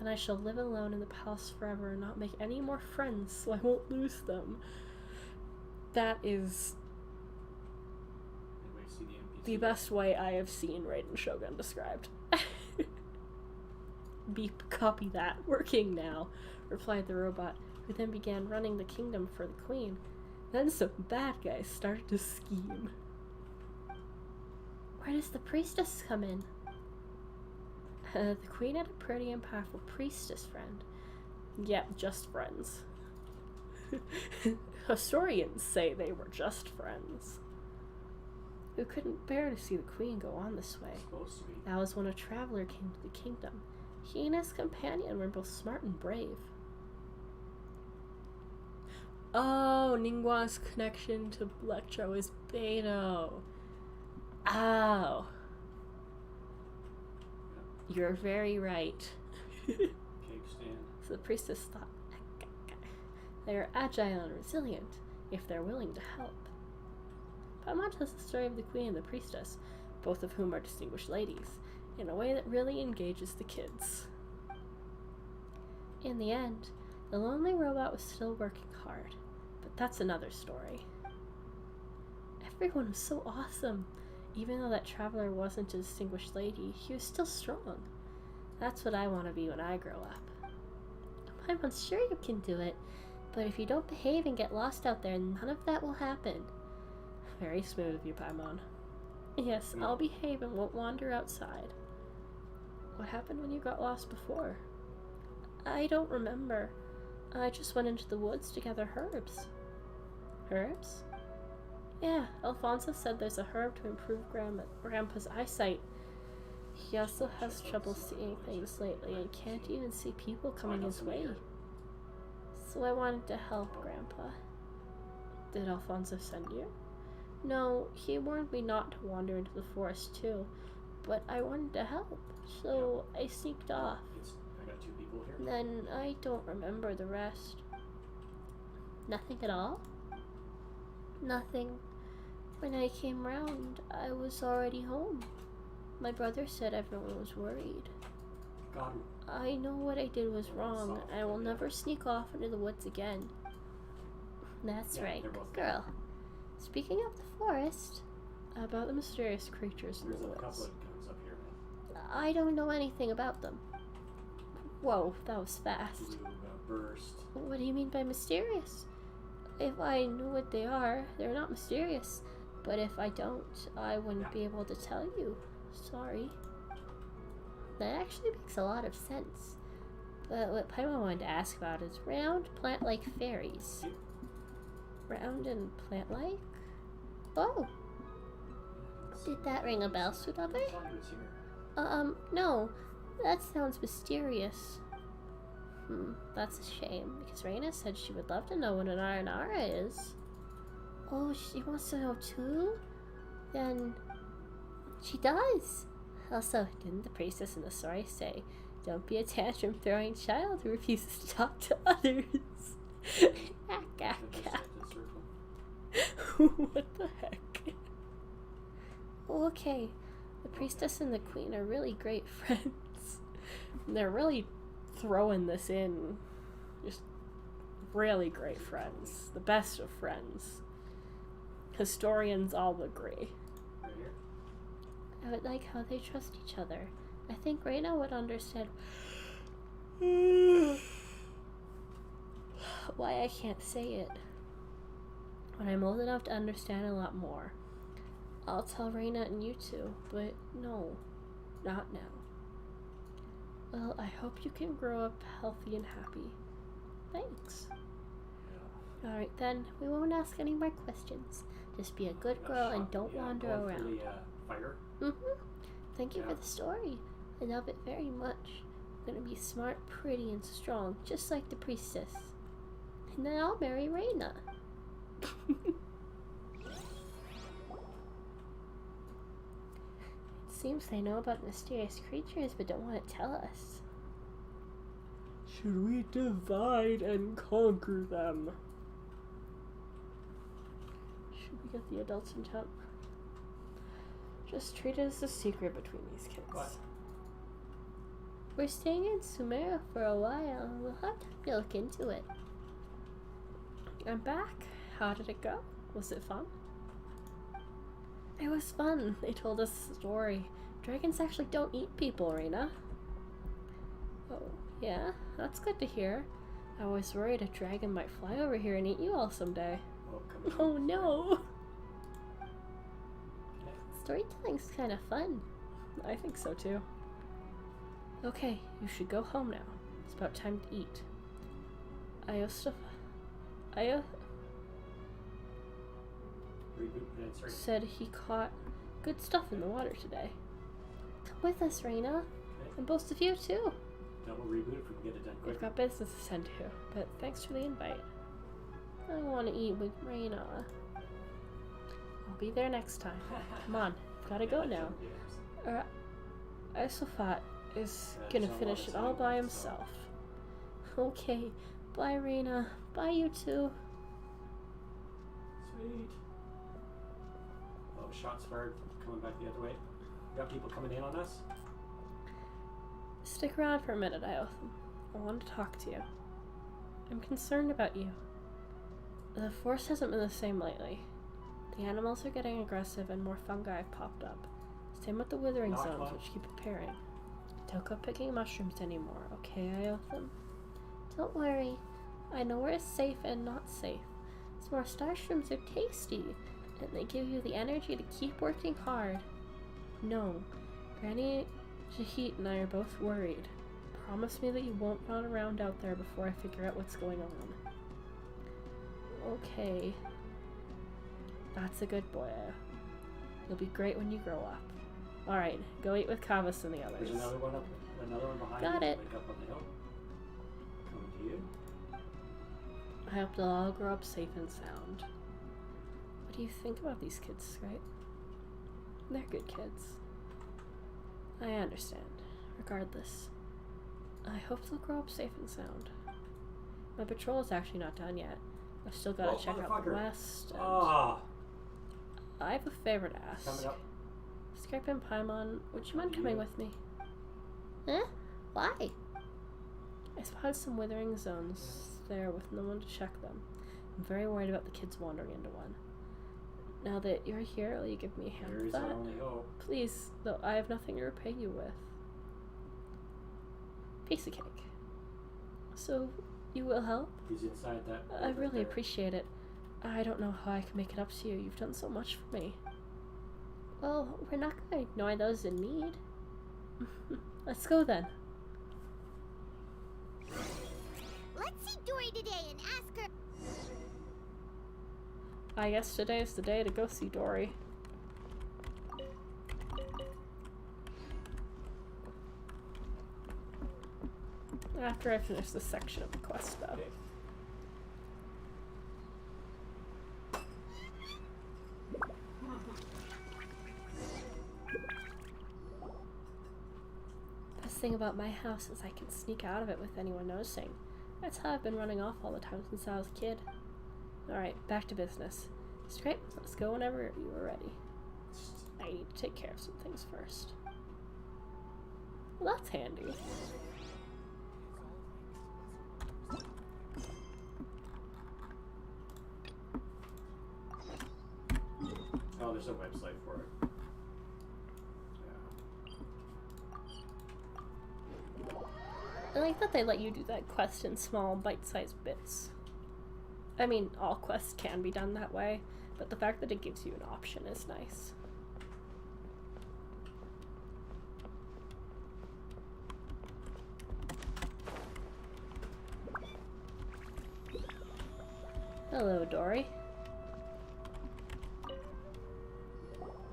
and I shall live alone in the palace forever and not make any more friends so I won't lose them. That is the best way I have seen Raiden Shogun described. Beep, copy that. Working now, replied the robot, who then began running the kingdom for the queen. Then some bad guys started to scheme. Where does the priestess come in? The queen had a pretty and powerful priestess friend. Yep, just friends. Historians say they were just friends. Who couldn't bear to see the queen go on this way. That was when a traveler came to the kingdom. He and his companion were both smart and brave. Oh, Ningguang's connection to Electro is Beto. Oh. You're very right. Cake stand. So the priestess thought, they are agile and resilient if they're willing to help. Paimon tells the story of the queen and the priestess, both of whom are distinguished ladies, in a way that really engages the kids. In the end, the lonely robot was still working hard, but that's another story. Everyone was so awesome. Even though that traveler wasn't a distinguished lady, he was still strong. That's what I want to be when I grow up. Paimon's sure you can do it, but if you don't behave and get lost out there, none of that will happen. Very smooth of you, Paimon. Yes, I'll behave and won't wander outside. What happened when you got lost before? I don't remember. I just went into the woods to gather herbs. Herbs? Yeah, Alfonso said there's a herb to improve Grandpa's eyesight. He also has trouble seeing things lately and can't even see people coming his way. So I wanted to help Grandpa. Did Alfonso send you? No, he warned me not to wander into the forest too, but I wanted to help, so I sneaked off. I got 2 people here. Then I don't remember the rest. Nothing at all? Nothing. When I came round, I was already home. My brother said everyone was worried. God, I know what I did was wrong. I will never sneak off into the woods again. That's Yeah, right, they're both good girl. Speaking of the forest, About the mysterious creatures in there's the a couple woods. of guns up here, man. I don't know anything about them. Whoa, that was fast. Blue burst. What do you mean by mysterious? If I know what they are, they're not mysterious. But if I don't, I wouldn't be able to tell you. Sorry. that actually makes a lot of sense. But what Paimon wanted to ask about is round plant-like fairies. Round and plant-like? Oh! Did that ring a bell, Sudabe? I thought he was here. No. That sounds mysterious. That's a shame, because Reina said she would love to know what an Aranara is. Oh, she wants to know too? Then She does! Also, didn't the priestess in the story say, "Don't be a tantrum-throwing child who refuses to talk to others"? What the heck? Okay, the priestess and the queen are really great friends. They're really throwing this in. Just really great friends. The best of friends. Historians all agree. Right here. I would like how they trust each other. I think Reina would understand why I can't say it. When I'm old enough to understand a lot more. I'll tell Reina and you two, but no, not now. Well, I hope you can grow up healthy and happy. Thanks. Yeah. Alright then, we won't ask any more questions. Just be a good girl and don't wander going around. For the, fire. Thank you for the story. I love it very much. I'm gonna be smart, pretty, and strong, just like the priestess. And then I'll marry Reina. It seems they know about mysterious creatures but don't want to tell us. Should we divide and conquer them? Should we get the adults in town? Just treat it as a secret between these kids. What? We're staying in Sumeru for a while. We'll have to look into it. I'm back. How did it go? Was it fun? It was fun. They told us a story. Dragons actually don't eat people, Reina. Oh, yeah? That's good to hear. I was worried a dragon might fly over here and eat you all someday. Oh, come on. Oh no! Storytelling's kind of fun. I think so too. Okay, you should go home now. It's about time to eat. Said he caught good stuff in the water today. Come with us, Reina. Okay. And both of you too. Double reboot if we can get it done quick. We've got business to send to, but thanks for the invite. I want to eat with Reina. I'll be there next time. Come on, gotta go now. Isophat is gonna finish it all by himself. Okay, bye Reina. Bye you two. Sweet. Oh, shots fired coming back the other way. We got people coming in on us. Stick around for a minute, Iotham. I want to talk to you. I'm concerned about you. The force hasn't been the same lately. The animals are getting aggressive and more fungi have popped up. Same with the withering zones, which keep appearing. Don't go picking mushrooms anymore, okay, Iotham? Don't worry. I know where it's safe and not safe. Some more starshrooms are tasty, and they give you the energy to keep working hard. No, Granny Jahit and I are both worried. Promise me that you won't run around out there before I figure out what's going on. Okay. That's a good boy. You'll be great when you grow up. Alright, go eat with Kavas and the others. There's another one behind Got you. it. Like up on the hill. Coming to you. I hope they'll all grow up safe and sound. What do you think about these kids, right? They're good kids. I understand. Regardless, I hope they'll grow up safe and sound. My patrol is actually not done yet. I've still got to check out the west, and I have a favor to ask. Coming up. Scripe and Paimon, would you mind coming with me? Huh? Why? I spotted some withering zones there with no one to check them. I'm very worried about the kids wandering into one. Now that you're here, will you give me a hand with that? Please, though I have nothing to repay you with. Piece of cake. So, you will help? He's inside that. I really appreciate it. I don't know how I can make it up to you. You've done so much for me. Well, we're not going to ignore those in need. Let's go then. Let's see Dory today and ask her. I guess today is the day to go see Dory. After I finish this section of the quest, though. Okay. Best thing about my house is I can sneak out of it with anyone noticing. That's how I've been running off all the time since I was a kid. Alright, back to business. Scrape, let's go whenever you are ready. I need to take care of some things first. Well, that's handy. Oh, there's a website for it. I like that they let you do that quest in small, bite-sized bits. I mean, all quests can be done that way, but the fact that it gives you an option is nice. Hello, Dory.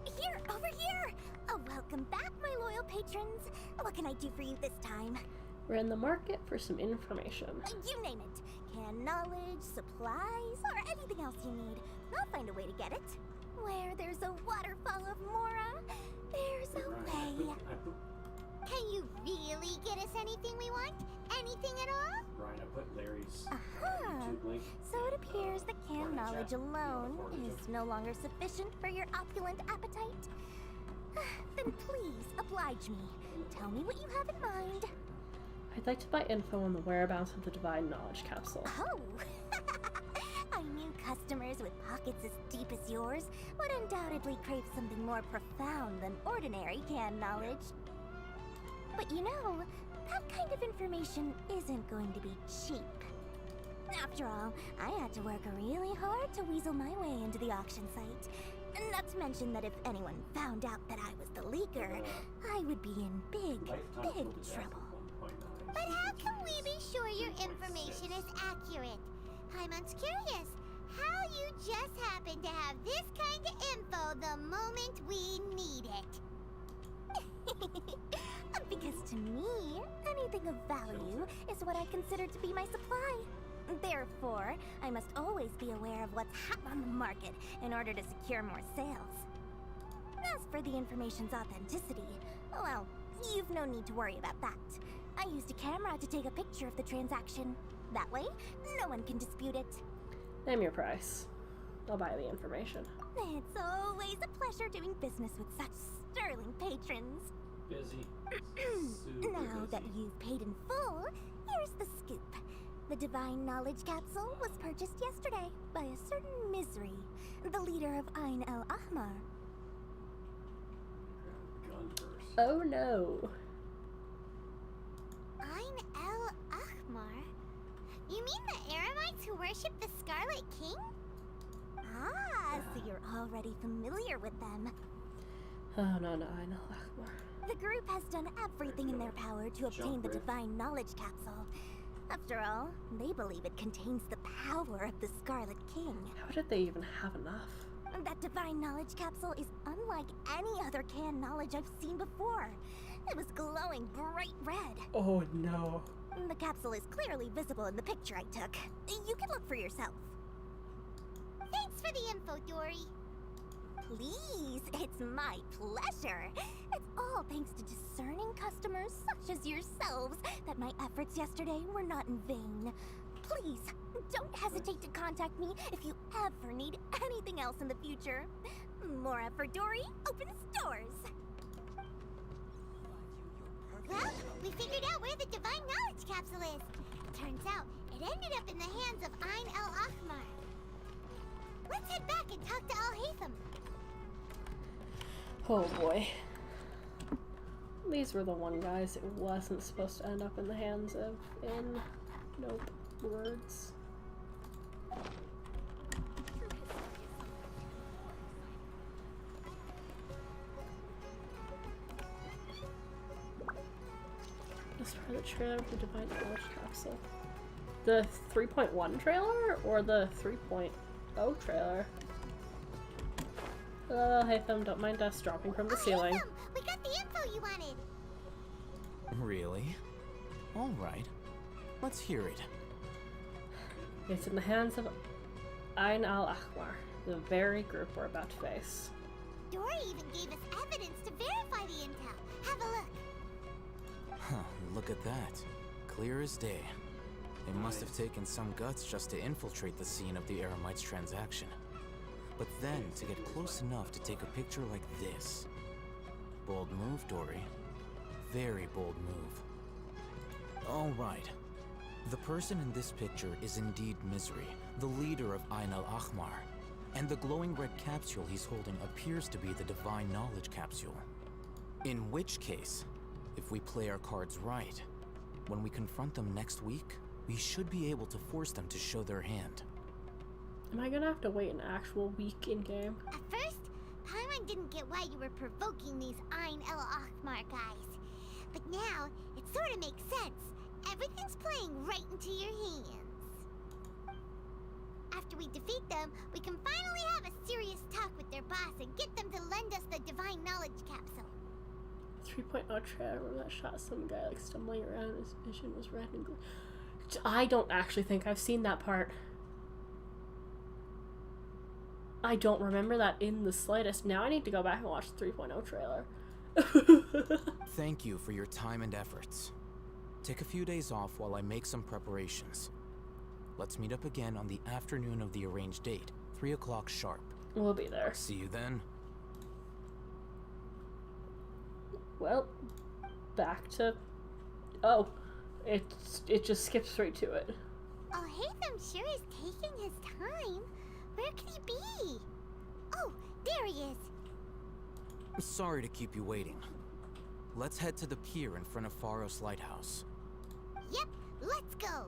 Here, over here! Oh, welcome back, my loyal patrons. What can I do for you this time? We're in the market for some information. You name it. Canned knowledge, supplies, or anything else you need. I'll find a way to get it. Where there's a waterfall of Mora, there's a way. Can you really get us anything we want? Anything at all? Ryan, I put Larry's YouTube link. So it appears that canned knowledge alone is no longer sufficient for your opulent appetite. Then please oblige me. Tell me what you have in mind. I'd like to buy info on the whereabouts of the Divine Knowledge Capsule. Oh! I knew customers with pockets as deep as yours would undoubtedly crave something more profound than ordinary canned knowledge. But you know, that kind of information isn't going to be cheap. After all, I had to work really hard to weasel my way into the auction site. Not to mention that if anyone found out that I was the leaker, I would be in big trouble. But how can we be sure your information is accurate? Paimon's curious how you just happen to have this kind of info the moment we need it. Because to me, anything of value is what I consider to be my supply. Therefore, I must always be aware of what's hot on the market in order to secure more sales. As for the information's authenticity, well, you've no need to worry about that. I used a camera to take a picture of the transaction. That way, no one can dispute it. Name your price. I'll buy the information. It's always a pleasure doing business with such sterling patrons. Busy. Now that you've paid in full, here's the scoop. The Divine Knowledge Capsule was purchased yesterday by a certain Misery, the leader of Ain El Ahmar. Oh no. Ain El Ahmar? You mean the Aramites who worship the Scarlet King? Ah, so you're already familiar with them. Oh no, Ain El Ahmar. The group has done everything in their power to obtain the Divine Knowledge Capsule. After all, they believe it contains the power of the Scarlet King. How did they even have enough? That Divine Knowledge Capsule is unlike any other canned knowledge I've seen before. It was glowing bright red. Oh no. The capsule is clearly visible in the picture I took. You can look for yourself. Thanks for the info, Dory. Please, it's my pleasure. It's all thanks to discerning customers such as yourselves that my efforts yesterday were not in vain. Please, don't hesitate to contact me if you ever need anything else in the future. More effort, Dory, opens doors. Well, we figured out where the Divine Knowledge Capsule is. Turns out, it ended up in the hands of Ain el-Ahmar. Let's head back and talk to Al-Haytham. Oh boy. These were the one guys it wasn't supposed to end up in the hands of in nope words. This part of the trailer of the Divine Knowledge Capsule. The 3.1 trailer or the 3.0 trailer? Haytham, don't mind us dropping from the ceiling. Haytham, we got the info you wanted. Really? Alright. Let's hear it. It's in the hands of Ain al-Ahmar, the very group we're about to face. Dory even gave us evidence to verify the intel. Have a look. Huh, look at that. Clear as day. It must have taken some guts just to infiltrate the scene of the Eremites transaction. But then to get close enough to take a picture like this. Bold move, Dory. Very bold move. Alright. The person in this picture is indeed Misery, the leader of Ain al-Ahmar. And the glowing red capsule he's holding appears to be the Divine Knowledge Capsule. In which case, if we play our cards right, when we confront them next week, we should be able to force them to show their hand. Am I gonna have to wait an actual week in game? At first, Paimon didn't get why you were provoking these Ain el-Ahmar guys. But now, it sort of makes sense. Everything's playing right into your hands. After we defeat them, we can finally have a serious talk with their boss and get them to lend us the Divine Knowledge Capsule. 3.0 trailer where that shot some guy like stumbling around, his vision was red and I don't actually think I've seen that part. I don't remember that in the slightest. Now I need to go back and watch the 3.0 trailer. Thank you for your time and efforts. Take a few days off while I make some preparations. Let's meet up again on the afternoon of the arranged date, 3 o'clock sharp. We'll be there. See you then. Well, back to... Oh, it just skips right to it. Oh, Haytham sure is taking his time. Where could he be? Oh, there he is. Sorry to keep you waiting. Let's head to the pier in front of Pharos Lighthouse. Yep, let's go.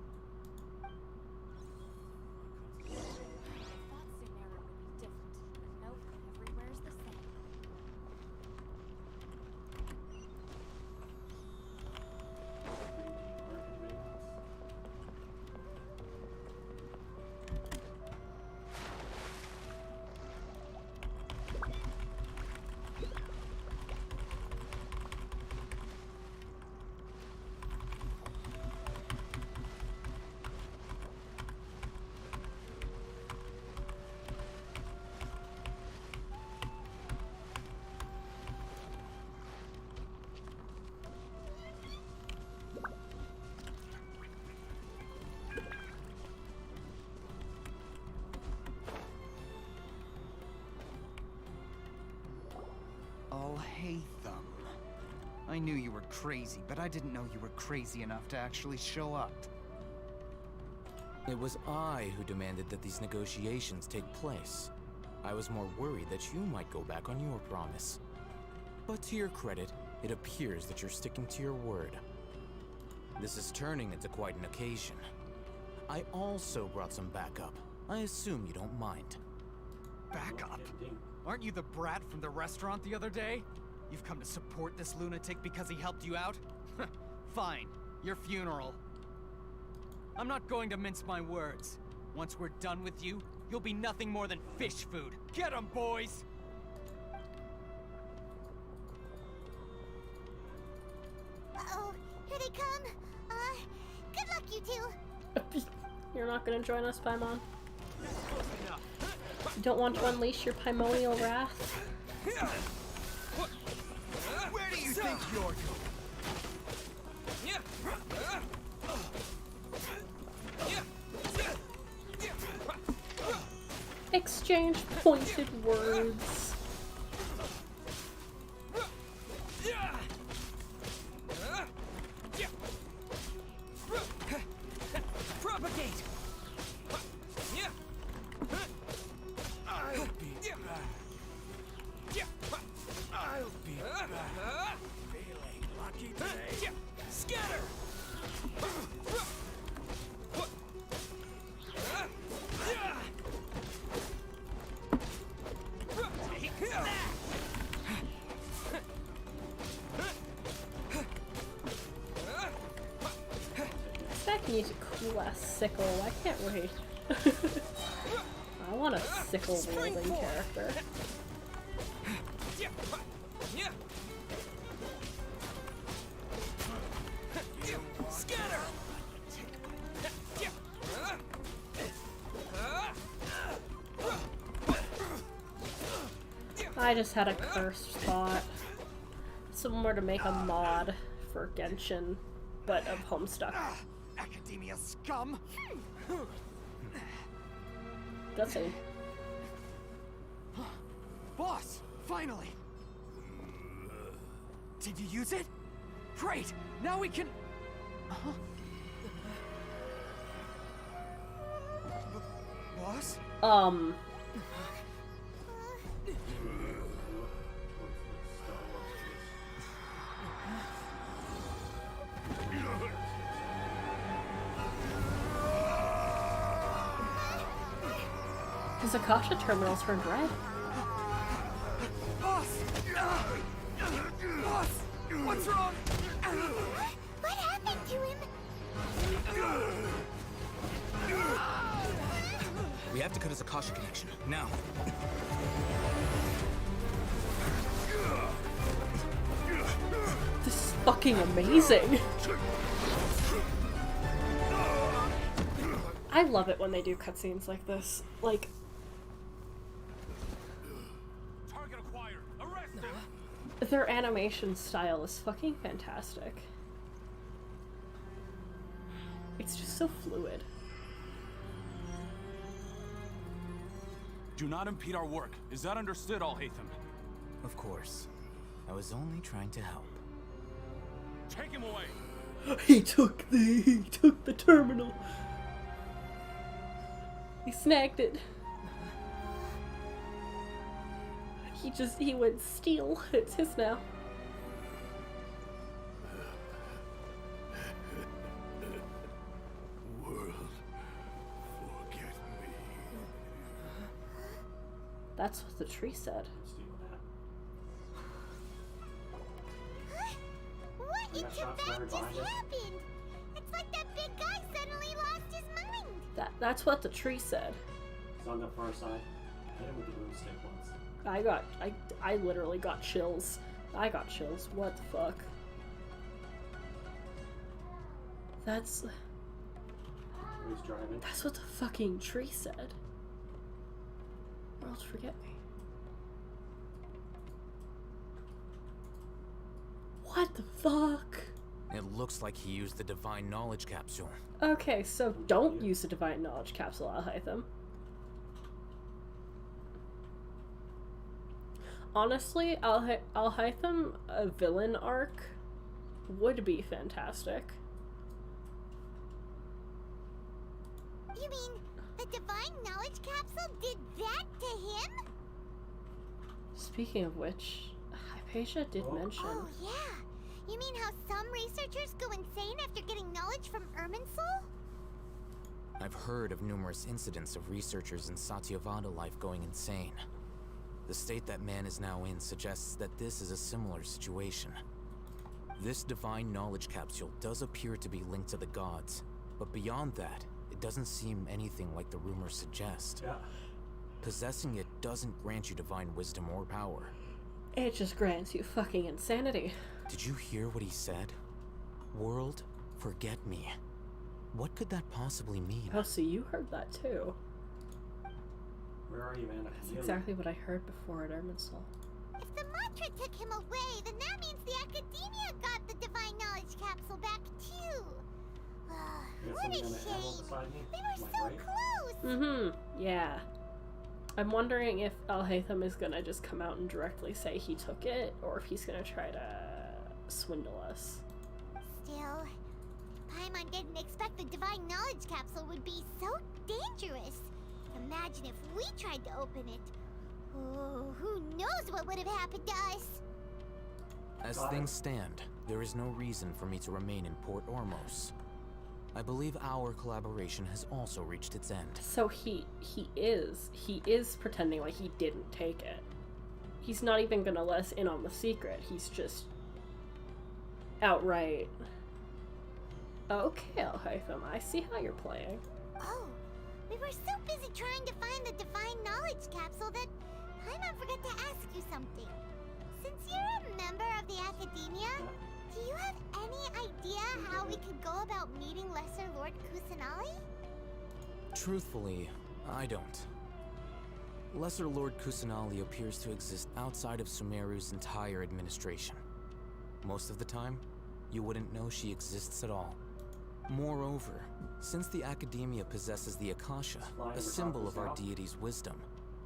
Haytham. I knew you were crazy, but I didn't know you were crazy enough to actually show up. It was I who demanded that these negotiations take place. I was more worried that you might go back on your promise. But to your credit, it appears that you're sticking to your word. This is turning into quite an occasion. I also brought some backup. I assume you don't mind. Backup? Aren't you the brat from the restaurant the other day? You've come to support this lunatic because he helped you out? Fine, your funeral. I'm not going to mince my words. Once we're done with you, you'll be nothing more than fish food. Get 'em, boys! Uh-oh, here they come. Good luck, you two. You're not gonna join us, Paimon? That's close enough. You don't want to unleash your primordial wrath? Where do you think you're going? Exchange pointed words. Propagate! I'll be back. I'll be back. Feeling lucky today. Scatter! That needs a cool ass sickle. I can't wait. I want a sickle wielding character. Scatter! I just had a cursed thought. Somewhere to make a mod for Genshin, but of Homestuck. Academia scum! That's it. Boss! Finally! Did you use it? Great! Now we can... Boss? His Akasha terminal turned red. Boss! Boss! What's wrong? What happened to him? We have to cut his Akasha connection, now. This is fucking amazing. I love it when they do cutscenes like this. Like, Target acquired. Arrest him. their animation style is fucking fantastic. It's just so fluid. Do not impede our work. Is that understood, Alhaitham? Of course. I was only trying to help. Take him away! He took the terminal. He snagged it. He went steal. It's his now. World, forget me. That's what the tree said. What in Tibet just happened? It's like that big guy suddenly lost his mind. That's what the tree said. It's on the far side. Hit him with the broomstick once. I literally got chills. I got chills. What the fuck? That's He's driving. That's what the fucking tree said. World, forget me. What the fuck? It looks like he used the Divine Knowledge Capsule. Okay, so don't use the Divine Knowledge Capsule, Alhaitham. Honestly, Alhaitham, a villain arc, would be fantastic. You mean the Divine Knowledge Capsule did that to him? Speaking of which, Hypatia did mention... Oh, yeah. You mean how some researchers go insane after getting knowledge from Irminsul? I've heard of numerous incidents of researchers in Satyavada life going insane. The state that man is now in suggests that this is a similar situation. This Divine Knowledge Capsule does appear to be linked to the gods, but beyond that, it doesn't seem anything like the rumors suggest. Yeah. Possessing it doesn't grant you divine wisdom or power. It just grants you fucking insanity. Did you hear what he said? World, forget me. What could that possibly mean? Oh, so you heard that too. Where are you, man? That's exactly what I heard before at Irminsul. If the mantra took him away, then that means the Academia got the Divine Knowledge Capsule back too. What a shame. They were so close. Mm-hmm. Yeah. I'm wondering if Alhaitham is gonna just come out and directly say he took it, or if he's gonna try to swindle us. Still, Paimon didn't expect the Divine Knowledge Capsule would be so dangerous. Imagine if we tried to open it. Oh, who knows what would have happened to us? As things stand, there is no reason for me to remain in Port Ormos. I believe our collaboration has also reached its end. So he is pretending like he didn't take it. He's not even gonna let us in on the secret. He's just outright. Okay, Alhaitham, I see how you're playing. Oh, we were so busy trying to find the Divine Knowledge Capsule that Paimon forgot to ask you something. Since you're a member of the Academia, do you have any idea how we could go about meeting Lesser Lord Kusanali? Truthfully, I don't. Lesser Lord Kusanali appears to exist outside of Sumeru's entire administration. Most of the time, you wouldn't know she exists at all. Moreover, since the Academia possesses the Akasha, a symbol of our deity's wisdom,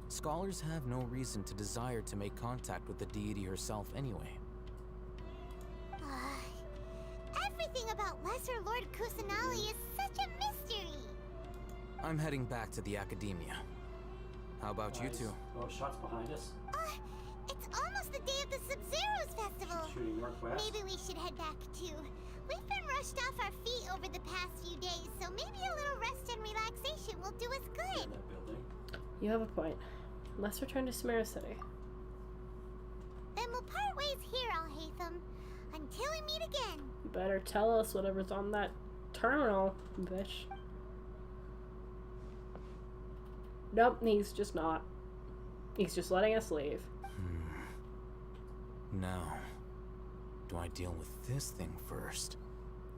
scholars have no reason to desire to make contact with the deity herself anyway. Everything about Lesser Lord Kusanali is such a mystery. I'm heading back to the Academia. How about you two? Oh, shots behind us. It's almost the day of the Sub-Zero's festival. Shooting northwest. Maybe we should head back too. We've been rushed off our feet over the past few days, so maybe a little rest and relaxation will do us good. In that building. You have a point. Let's return to Sumeru City. Then we'll part ways here, Alhaitham. Until we meet again. You better tell us whatever's on that terminal, bitch. Nope, he's just not. He's just letting us leave. Now, do I deal with this thing first?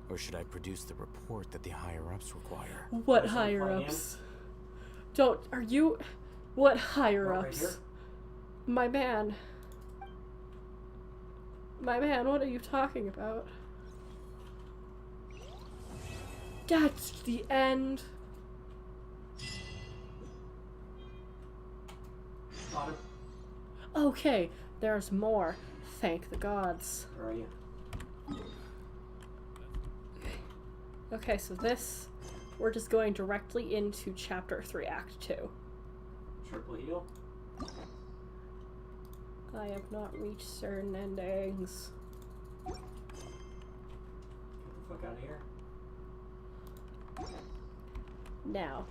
Or should I produce the report that the higher-ups require? What higher-ups? Don't, are you... What higher-ups? Right my man. My man, what are you talking about? That's the end. Okay, there's more. Thank the gods. Where are you? Okay, so this, we're just going directly into Chapter 3, Act 2. Triple heal? I have not reached certain endings. Get the fuck out of here. Now,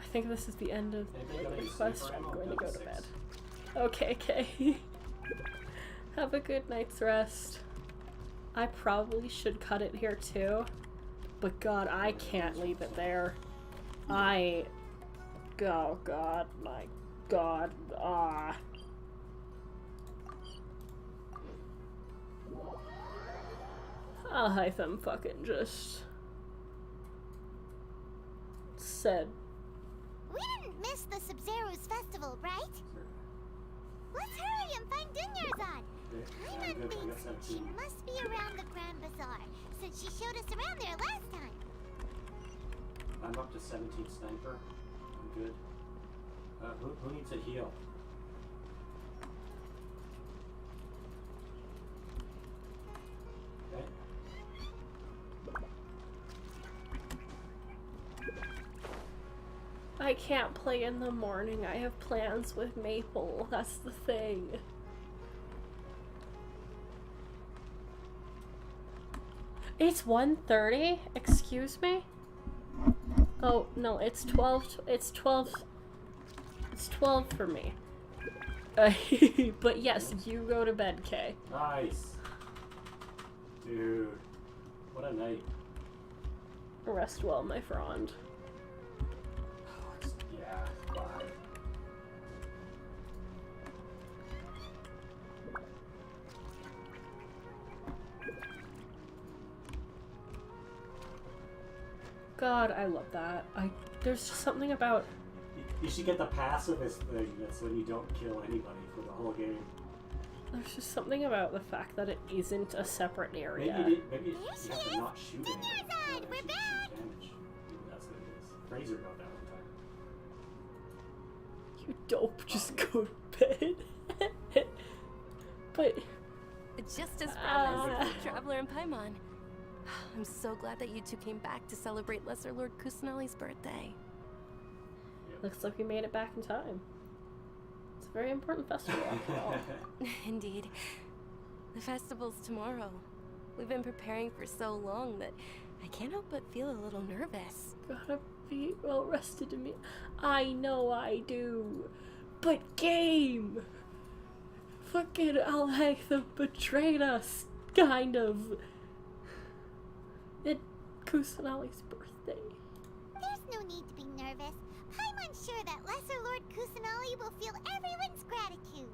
I think this is the end of the quest. I'm going to go to bed. Okay, okay. Have a good night's rest. I probably should cut it here too, but God, I can't leave it there. Oh God, my God, Alhaitham fucking just said. We didn't miss the Sub-Zero's festival, right? Let's hurry and find Dunyarzad. Paimon thinks she must be around the Grand Bazaar, since she showed us around there last time. I'm up to 17 sniper. I'm good. Who needs a heal? Okay. I can't play in the morning. I have plans with Maple. That's the thing. It's 1:30? Excuse me? Oh, no, it's 12. It's 12. It's 12 for me. But yes, you go to bed, Kay. Nice. Dude. What a night. Rest well, my friend. Yeah, bye. God, I love that. There's just something about You should get the pacifist thing. That's when you don't kill anybody for the whole game. There's just something about the fact that it isn't a separate area. Maybe you have to not shoot anything. We're back! Damage. Maybe that's what it is. Fraser got that one time. You dope, just go to bed. But just as promised, Traveler and Paimon. I'm so glad that you two came back to celebrate Lesser Lord Kusanali's birthday. looks like we made it back in time. It's a very important festival after all. Indeed. The festival's tomorrow. We've been preparing for so long that I can't help but feel a little nervous. Gotta be well rested in me. I know I do. But game! Fucking Alhaitham betrayed us, kind of. It's Kusanali's birthday. There's no need to be nervous. Paimon's sure that Lesser Lord Kusanali will feel everyone's gratitude.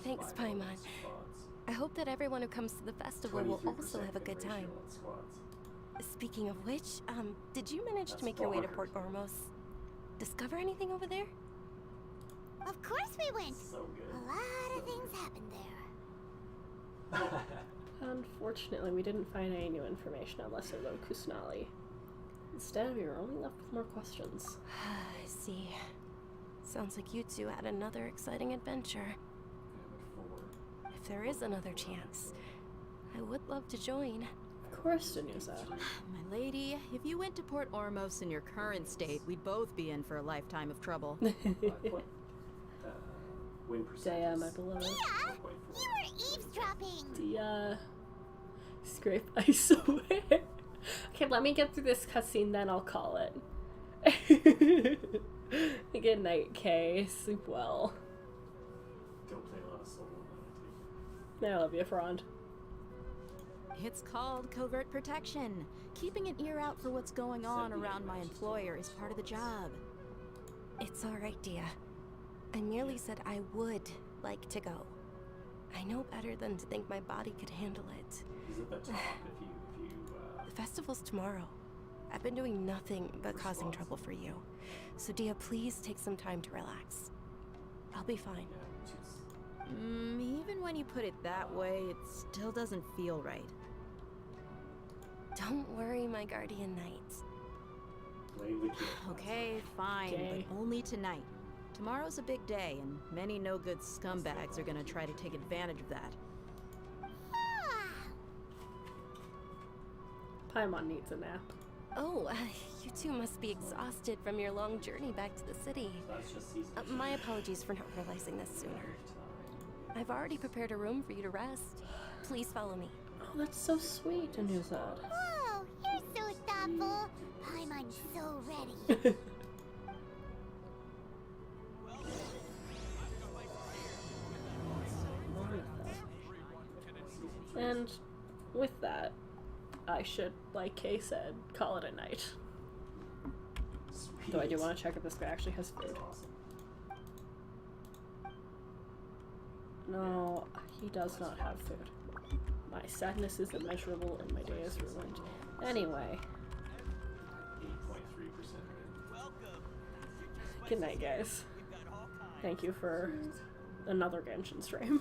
Thanks, Paimon. I hope that everyone who comes to the festival will also have a good time. Speaking of which, did you manage to make your way to Port Ormos? Discover anything over there? Of course we went. So good. A lot of things happened there. Unfortunately, we didn't find any new information on Lesser Lord Kusanali. Instead, we were only left with more questions. I see. Sounds like you two had another exciting adventure. If there is another chance, I would love to join. Of course, Danusa. My lady, if you went to Port Ormos in your current state, we'd both be in for a lifetime of trouble. Dea, my beloved. Dia, you were eavesdropping. Dia. Scrape, I swear. Okay, let me get through this cutscene, then I'll call it. Good night, Kay. Sleep well. Go play a lot of solo. I love you, Frond. It's called covert protection. Keeping an ear out for what's going on around my employer is part of the job. It's alright, Dia. I merely said I would like to go. I know better than to think my body could handle it. Is it the top if you The festival's tomorrow. I've been doing nothing but causing trouble for you. So Dia, please take some time to relax. I'll be fine. Even when you put it that way, it still doesn't feel right. Don't worry, my guardian knight. Okay, fine, but only tonight. Tomorrow's a big day, and many no-good scumbags are gonna try to take advantage of that. Paimon needs a nap. Oh, you two must be exhausted from your long journey back to the city. My apologies for not realizing this sooner. I've already prepared a room for you to rest. Please follow me. Oh, that's so sweet, Danusa. Whoa, you're so thoughtful. Paimon's so ready. And with that, I should, like Kay said, call it a night. Though I do want to check if this guy actually has food. No, he does not have food. My sadness is immeasurable and my day is ruined. Anyway. 8.3%. Good night, guys. Thank you for another Genshin stream.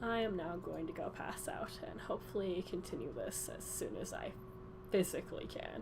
I am now going to go pass out and hopefully continue this as soon as I physically can.